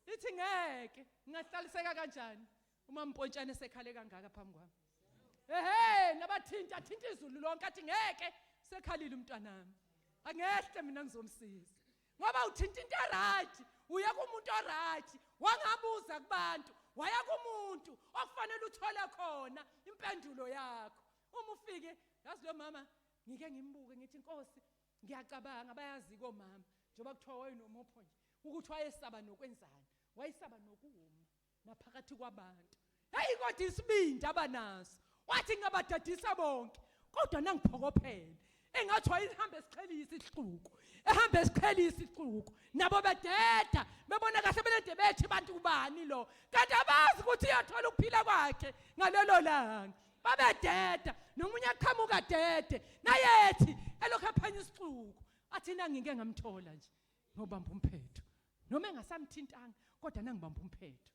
lithi ngeke ngahlaliseka kanjani uma Mpontshane sekhale kangaka phambi kwami nabathinta izulu lonke athi ngeke sekhalile umntwanami angehle mina ngizomsiza ngoba uthinta into right uya kumuntu oright wangabuza kubantu waya kumuntu okufanele uthole khona impendulo yakho uma ufike yazi lo mama ngike ngimbuke ngithi Nkosi ngiyacabanga bayazi komama njoba kuthiwa wayenomopho nje ukuthi wayesaba nokwenzana wayesaba nokuma naphakathi kwabantu hey kodwa isibindi abanaso wathi ngabadadisa bonke kodwa nangiphokophele engathi wayihambe esiqhelisa isixuku ehambe esiqhelisa isixuku nabo bededa bebona kahle belende bethi bantu ubani lo kanti abazi ukuthi uyathola ukuphila kwakhe ngalelo langa babededa nomunye aqhamuka dede nayethi elokho ephanya isixuku athi nangike ngamthola nje ngobamba umphetho noma engasamthintanga kodwa nangibamba umphetho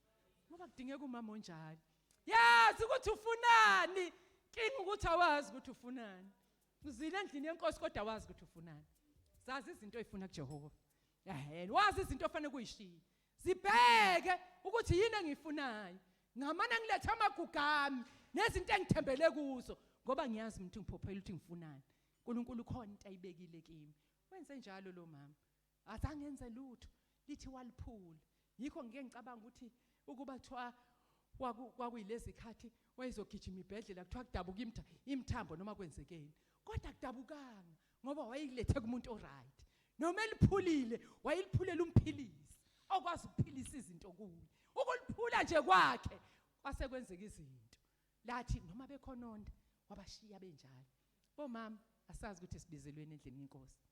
ngoba kudingeka umama onjalo yazi ukuthi ufunani kinga ukuthi awazi ukuthi ufunani uzile endlini yenkosi kodwa wazi ukuthi ufunani zazi izinto ezifuna kuJehova wazi izinto ofanele kuyishiya zibheke ukuthi yini engifunayo ngamane ngiletha amagugami nezinto engithembele kuzo ngoba ngiyazi umuntu ngiphophela ukuthi ngifunani uNkulunkulu khona into ayibekile kimi wenze njalo lo mama azange enze lutho lithi waliphula yikho ngike ngicabanga ukuthi ukuba kuthiwa kwakuyilezi khathi wayezogijima ibhedlela kuthiwa kudabuka imthambo noma kwenzekeni kodwa kudabukanga ngoba wayilethe kumuntu oright noma eliphulile wayiliphulela umphilisi okwazi ukuphilisa izinto kuye ukuliphula nje kwakhe kwasekwenzeka izinto lathi noma bekhononda wabashiya benjalo bomama asazi ukuthi sibizelweni endlini yenkosi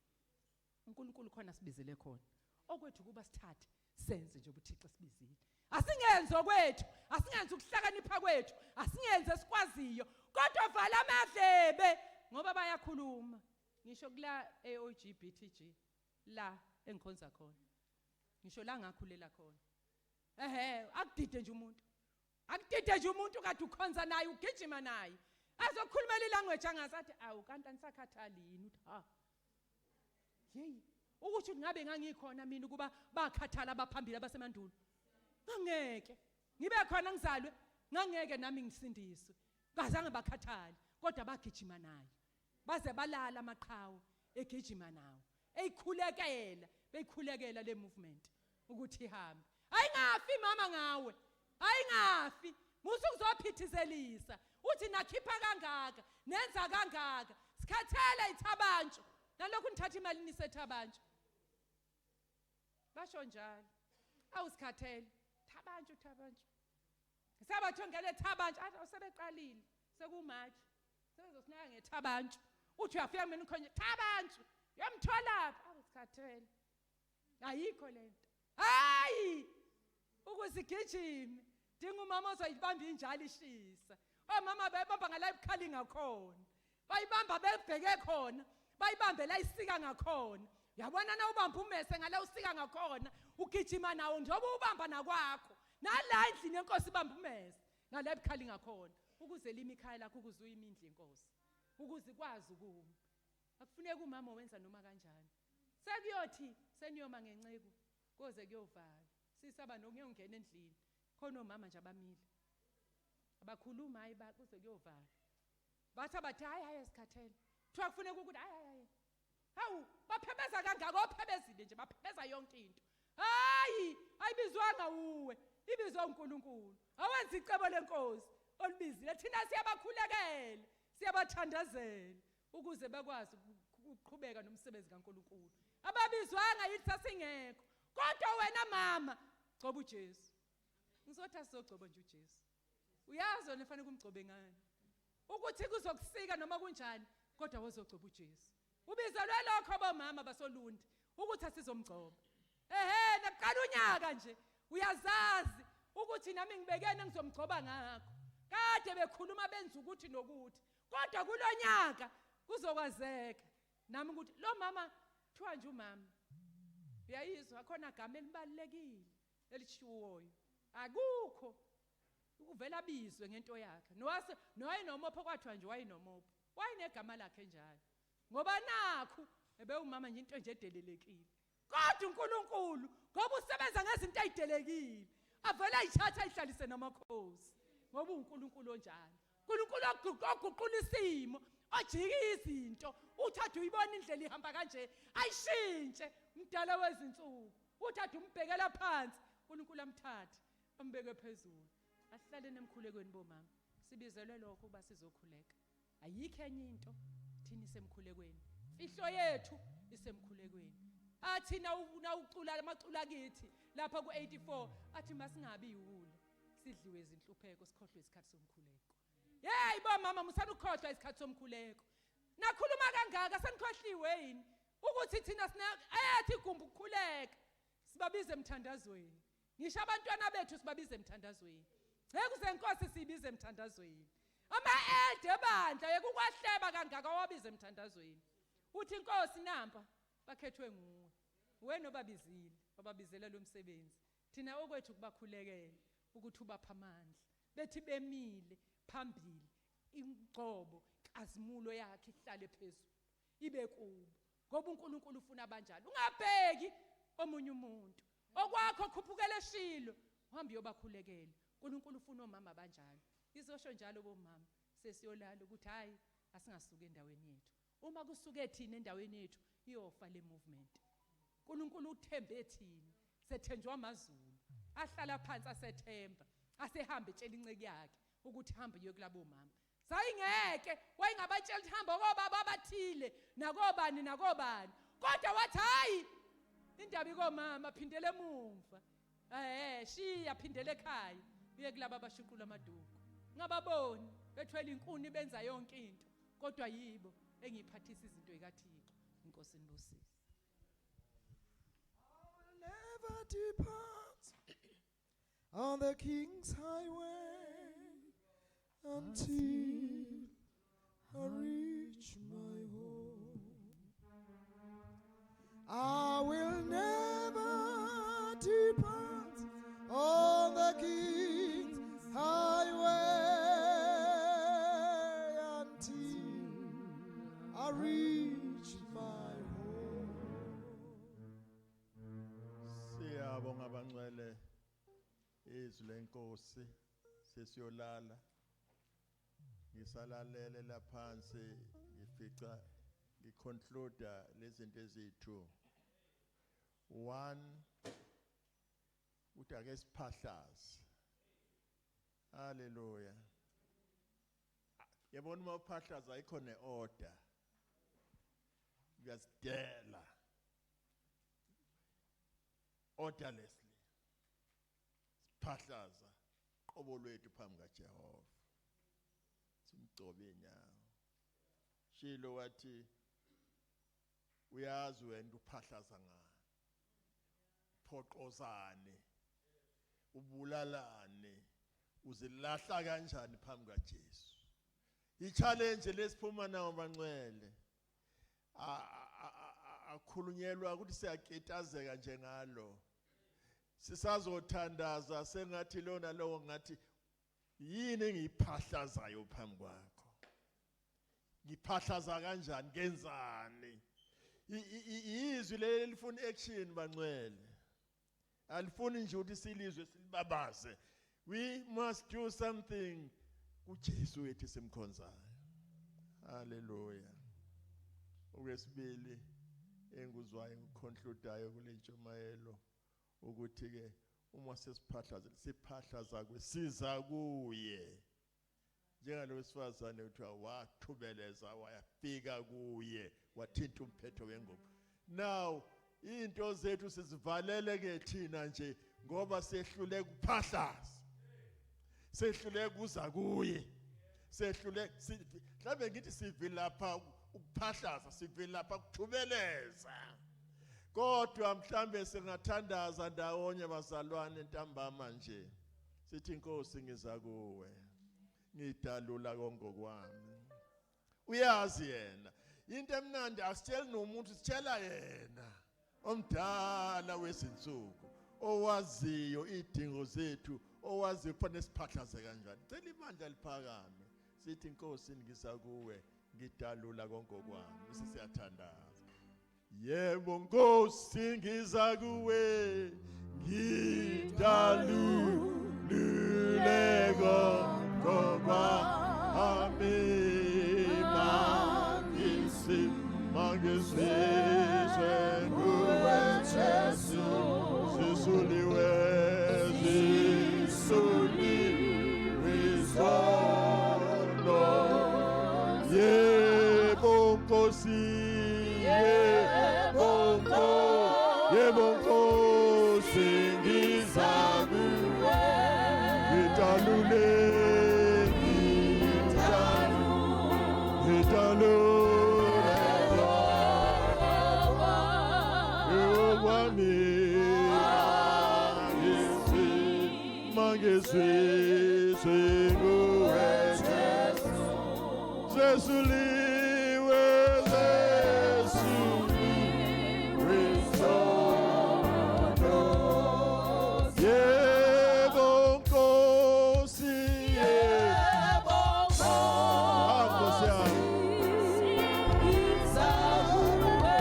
uNkulunkulu khona sibizele khona okwethu kuba sithathe senze nje ubuthixo sibizile asingenze okwethu asingenze ukuhlakanipha kwethu asingenze sikwaziyo kodwa vala amadlebe ngoba bayakhuluma ngisho kula eOGBTG la engikhonza khona ngisho la ngakhulela khona akudide nje umuntu kade ukhonza naye ugijima naye azokhulumela ilanguage angazathi awu kanti anisakhathalini uthi hey ukuthi ngabe ngangikhona mina kuba bakhathala abaphambili abasemandulo ngangeke ngibe khona ngizalwe ngangeke nami ngisindiswe ngazange bakhathali kodwa bagijima naye baze balala amaqhawe egijima nawo beyikhulekela le movement ukuthi ihambe ayingafi mama ngawe ayingafi musu kuzophithizelisa uthi nakhipha kangaka nenza kangaka sikhathele ithabantsho nalokhu nithatha imali nisethabantsho basho njalo awusikhathele thabantsho sabatho ngele thabantsho asebeqalile sekumathi sebezosinaka ngethabantsho uthi uyafika mina ukhonye thabantsho yamthola awusikhathele ayikho lento hayi ukuzigijima dinga umama ozoyibamba injalo ishisa omama bayibamba ngala ibukhali ngakhona bayibamba bebheke khona bayibambe la isika ngakhona yabona na ubamba umese ngala usika ngakhona ugijima nawo njengoba ubamba nakwakho nala endlini yenkosi ibamba umese ngala ebukhali ngakhona ukuze limi ikhaya lakho ukuze uyimindle inkosi ukuze ikwazi ukuma akufuneka umama wenza noma kanjani sekuyothi seniyoma ngenceke koze kuyovala sisaba nokungena endlini khona omama nje abamile abakhuluma hayi kuze kuyovala bathi abathi hayi esikhathele kuthiwa kufuneka ukuthi hayi hawu baphebeza kangaka ophebezile nje baphebeza yonke into hayi ayibizwanga uwe ibizwa uNkulunkulu awenza icebo lenkosi olibizile thina siyabakhulekela siyabathandazela ukuze bakwazi uqhubeka nomsebenzi kaNkuluNkulu. Ababizwanga yithi sasingekho. Kodwa wena mama, gcoba uJesu. Ngizothi asizogcoba nje uJesu. Uyazi wena fanele kumgcobe ngani? Ukuthi kuzokusika noma kunjani, kodwa wozogcoba uJesu. Ubizelwe lokho bomama basolundi ukuthi asizomgcoba. Naqala unyaka nje uyazazi ukuthi nami ngibekene ngizomgcoba ngakho. Kade bekhuluma benza ukuthi nokuthi. Kodwa kulonyaka kuzokwazeka. Nami ukuthi lo mama kuthiwa nje umama. Uyayizwa khona igama elibalekile elishiwoyo. Akukho uvela bizwe ngento yakhe. Nowayenomopho kwathiwa nje wayenomopho. Wayenegama lakhe njalo. Ngoba nakhu ebe umama nje into nje edelelekile. Kodwa uNkulunkulu ngoba usebenza ngezinto ezidelekile. Avela ayithatha ayihlalise namakhosi. Ngoba uNkulunkulu onjalo. uNkulunkulu oguqula isimo, ojika izinto, uthatha uyibona indlela ihamba kanje, ayishintshe umdala wezinsuku. Uthatha umbhekela phansi, uNkulunkulu amthathe, ambeke phezulu. Asihlale nemkhulekweni bomama. Sibizelwe lokho kuba sizokhuleka. Ayikho enye into thina isemkhulekweni. Fihlo yethu isemkhulekweni. Athi nawucula amacula kithi lapha ku84 athi masingabi yiwula. Sidliwe izinhlupheko sikhohlwe isikhathi somkhuleko. Hey bomama musana ukukhohlwa isikhathi somkhuleko. Nakhuluma kangaka senikhohliwe yini ukuthi thina ethi igumbu ukukhuleka sibabize emthandazweni. Ngisho abantwana bethu sibabize emthandazweni. Ngeke uzenkosi sibize emthandazweni. Ama-elde ebandla yekukwahleba kangaka wabize emthandazweni. Uthi inkosi namba bakhethwe nguwe. Wena obabizile, babizela lo msebenzi. Thina okwethu kubakhulekela ukuthi ubapha amandla. Bethi bemile phambili ingcobo kazimulo yakhe ihlale phezulu. Ibe kubo. Ngoba uNkulunkulu ufuna abanjalo. Ungabheki omunye umuntu. Okwakho khuphukele eshilo, uhambe uyobakhulekela. uNkulunkulu ufuna omama abanjalo. Izosho njalo bomama sesiyolala ukuthi hayi asingasuka endaweni yettu. Uma kusuke thina endaweni yettu iyofa le movement. uNkulunkulu uthembe thina, sethenjwa amazulu. Ahlala phansi asethemba, asehamba etshela inceke yakhe ukuthi hamba uyokulabo mama. Sayingeke wayingabatshela ukuthi hamba kobaba abathile nakobani nakobani. Kodwa wathi hayi indaba ikomama phindele emuva. Shiya phindele ekhaya. Uye kulabo abashuqula amaduku. Ngababoni bethwele inkuni benza yonke into. Kodwa yibo engiphathisa izinto zikaThixo. Inkosi nibusise. Never depart on the King's highway until I reach my home. I will never depart on the King's highway until I reach my home. Siyabonga abangcwele izwi lenkosi sesiyolala. Ngisalalele laphansi ngifica ngiconclude lezinto ezithu. 1 uthi ake siphahlaze. Hallelujah. Yabona uma uphahlaza ayikho neorder. Uyasidela. Orderlessly. Siphahlaza qobo lwethu phambi kaJehova. Simgcobe inyawo. Shilo wathi uyazi wena uphahlaza ngani. Phoqozane. Ubulalane. Uzilahla kanjani phambi kaJesu. I-challenge lesiphuma nawo bangcwele. Akhulunyelwa ukuthi siyaketazeka njengalo. Sisazothandaza sengathi lona lo ngathi yini engiphahlazayo phambi kwakho. Ngiphahlaza kanjani ngenzani? Izwi lelifuna action bangcwele. Alifuni nje ukuthi silizwe silibabaze. We must do something kuJesu wethu simkhonzayo. Hallelujah. Okwesibili enguzwayo ngikuconcludayo kule ntshumayelo ukuthi ke uma sesiphahlaza siphahlaza kwesiza kuye. njengalo wesifazane kuthiwa wathubeleza wayafika kuye wathinta umphetho wengoma. Now into zethu sizivalele ke thina nje ngoba sehlule kuphahlaza, sehlule kuza kuye, sehlule mhlawumbe ngithi sivile lapha ukuphahlaza, sivile lapha ukuthubeleza. Kodwa mhlambe singathandaza ndawonye bazalwane ntambama nje sithi Nkosi ngiza kuwe ngidalula konke kwami. Uyazi yena into emnandi asitsheli nomuntu, sitshela yena omdala wezinsuku owaziyo idingo zethu, owaziyo kufanele siphahlaze kanjani. Cela ibandla liphakame sithi Nkosi ngiza kuwe ngidalula konke kwami. Bese siyathandaza. Yebo Nkosi ngiza kuwe ngidalule konke kwami. Mangisizwe nguwe Jesu, zisuliwe izono. Yebo Nkosi, yebo Nkosi ngiza kuwe ngidalule mangisizwe nguwe Jesu, zesuliwe izono. Yebo Nkosi, yebo Nkosi ngiza kuwe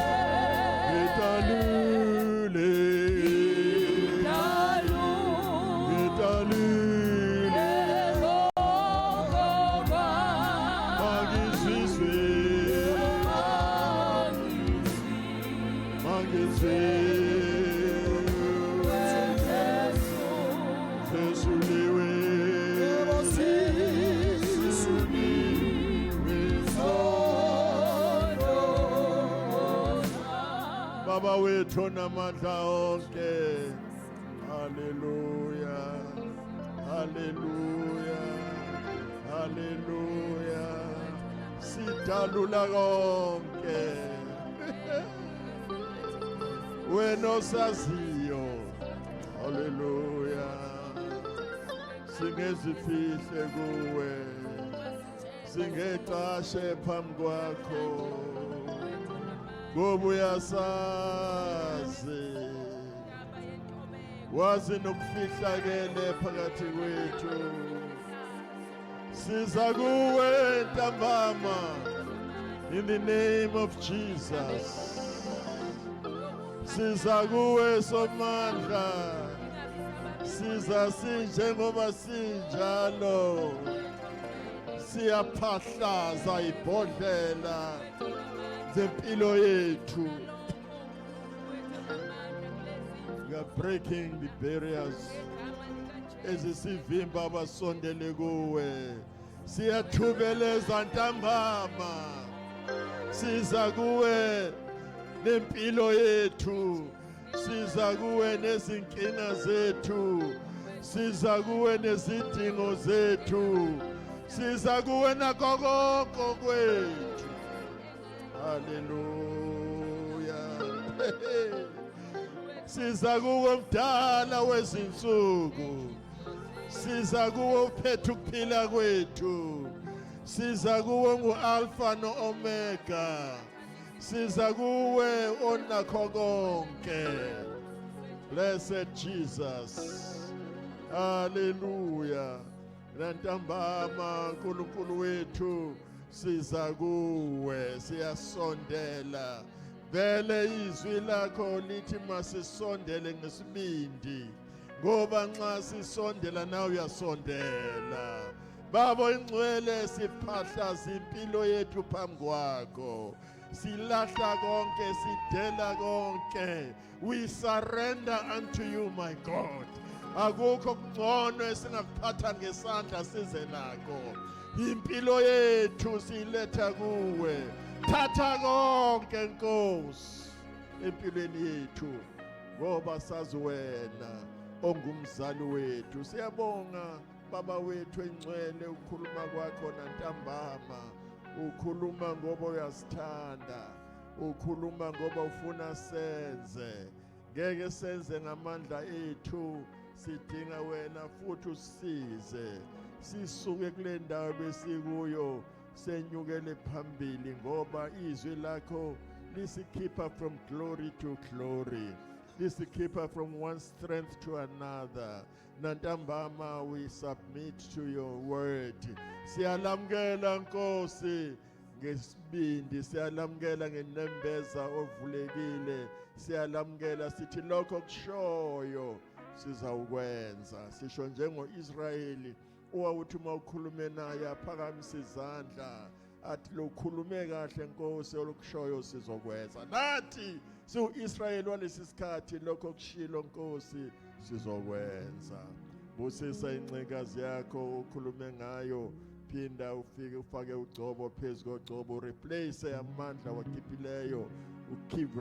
ngidalule Baba wethu namandla onke. Hallelujah, hallelujah, hallelujah. Sidalula konke. Wena osaziyo. Hallelujah. Singezifihle kuwe, singexashe phambi kwakho. Ngoba uyasazi, wazi nokufihlakele phakathi kwethu. Siza kuwe ntambama in the name of Jesus. Siza kuwe somandla, siza sinjengoba sinjalo. Siyaphahlaza ibhodlela zempilo yethu. We are breaking the barriers ezisivimba abasondele kuwe. Siyathubeleza ntambama, siza kuwe nempilo yethu, siza kuwe nezinkinga zethu, siza kuwe nezidingo zethu, siza kuwe nakho konke kwethu. Hallelujah. Siza kuwe mdala wezinsuku, siza kuwe uphethe ukuphila kwethu, siza kuwe ngu-Alpha no-Omega, siza kuwe onakho konke. Blessed Jesus. Hallelujah. Nantambama nkulunkulu wethu, siza kuwe, siyasondela. Vele izwi lakho lithi masisondele ngesibindi, ngoba nxa sisondela nawe uyasondela. Baba ingcwele, siphahlaza impilo yethu phambi kwakho, silahla konke, sidela konke. We surrender unto you, my God. Akukho kungcono esingakuphatha ngesandla size nakho. impilo yethu siletha kuwe. Thatha konke Nkosi empilweni yethu ngoba sazi wena ongumzali wethu. Siyabonga baba wethu engcwele ukukhuluma kwakho nantambama. Ukhuluma ngoba uyasithanda. Ukhuluma ngoba ufuna senze. Ngeke senze ngamandla ethu. Sidinga wena futhi usisize. Sisuke kule ndawo besikuyo senyukele phambili ngoba izwi lakho lisikhipha from glory to glory. Lisikhipha from one strength to another. Nantambama, we submit to your word. Siyalamukela Nkosi ngesibindi, siyalamukela ngenembeza ovulekile, siyalamukela sithi lokho kushoyo sizawukwenza. Sisho njengo-Israyeli owawuthi uma ukhulume naye aphakamisa izandla athi lokhulume kahle Nkosi, olukushoyo sizokwenza. Nathi siwu-Israyeli walesi sikhathi lokho kushilo Nkosi sizokwenza. Busisa incikazi yakho ukhulume ngayo, phinda ufike ufake ugcobo phezu kogcobo, replace amandla wakhiphileyo,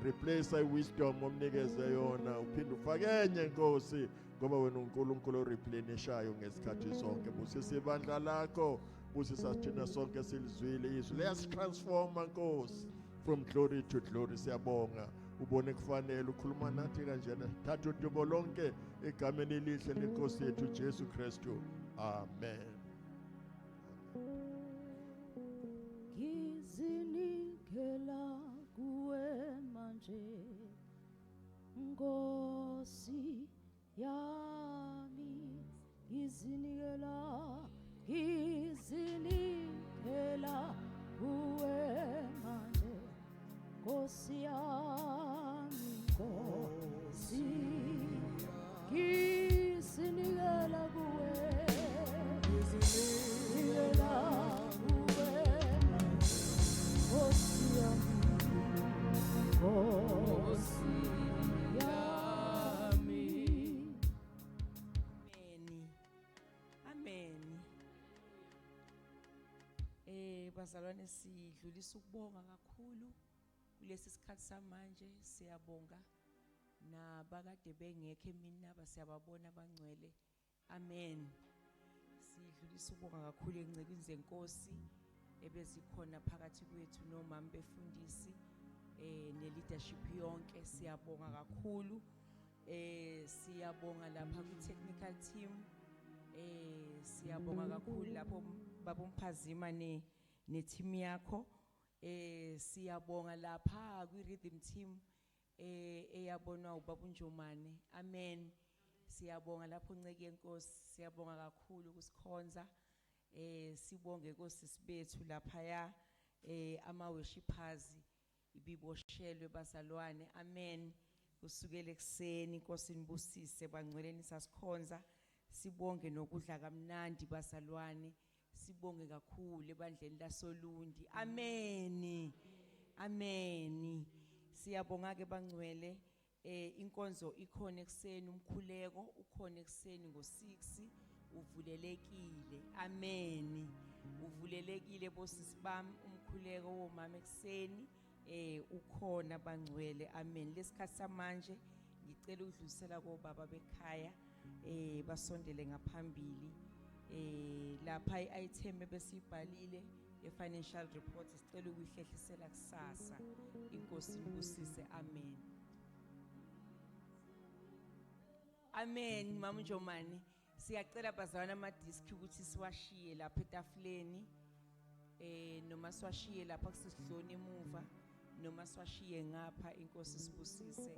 replace wisdom omnikeze yona, uphinde ufake enye Nkosi ngoba wena uNkulunkulu oreplenishayo ngesikhathi sonke. Busisa ibandla lakho, busisa thina sonke silizwile izwi liyasitransforma Nkosi from glory to glory. Siyabonga ubone kufanele ukhuluma nathi kanjena. Thatha udumo lonke egameni elihle lenkosi yethu Jesu Kristu. Amen. Ngizinikela kuwe manje Nkosi yami, ngizinikela kuwe manje Nkosi yami, Nkosi ngizinikela kuwe, ngizinikela kuwe manje Nkosi yami, Nkosi yami. Amen. Bazalwane, sidlulisa ukubonga kakhulu kulesi sikhathi samanje. Siyabonga nabakade bengekho emini naba siyababona abangcwele. Amen. Sidlulisa ukubonga kakhulu encekweni zenkosi ebezikhona phakathi kwethu, nomama befundisi ne-leadership yonke. Siyabonga kakhulu. Siyabonga lapha ku-technical team. Siyabonga kakhulu lapho baba Mphazima ne-team yakho. Siyabonga lapha kwi-rhythm team eyabonwa ubaba uNjomane. Amen. Siyabonga lapho Nceke yenkosi. Siyabonga kakhulu ukusikhonza. Sibonge kosisi bethu laphaya ama-worshippers ibiboshelwe bazalwane. Amen. Kusukela ekseni Nkosi nibusise bangcweleni sasikhonza. Sibonge nokudla kamnandi bazalwane. Sibonge kakhulu ebandleni laSolundi. Amen. Amen. Siyabonga ke bangcwele. Inkonzo ikhona ekseni, umkhuleko ukhona ekseni ngo-6 uvulelekile. Amen. Uvulelekile bosisi bami, umkhuleko womama ekseni ukhona bangcwele. Amen. Lesikhathi samanje ngicela ukudlulisela kobaba bekhaya basondele ngaphambili. Lapha i-item ebesibhalile ye-financial report sicela ukuyihlehlisela kusasa. Inkosi nibusise. Amen. Amen. Mama Njomani, siyacela bazalwane amadiski ukuthi siwashiye lapha etafuleni, noma siwashiye lapha kusihloni emuva, noma siwashiye ngapha. Inkosi sibusise.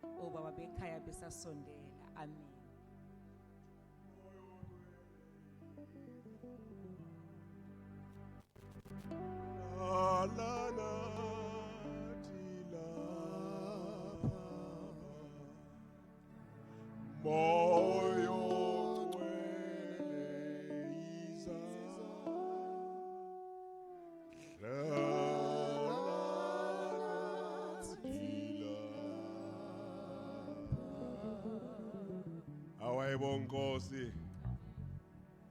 Obaba bekhaya besasondela. Amen. Awayebonkosi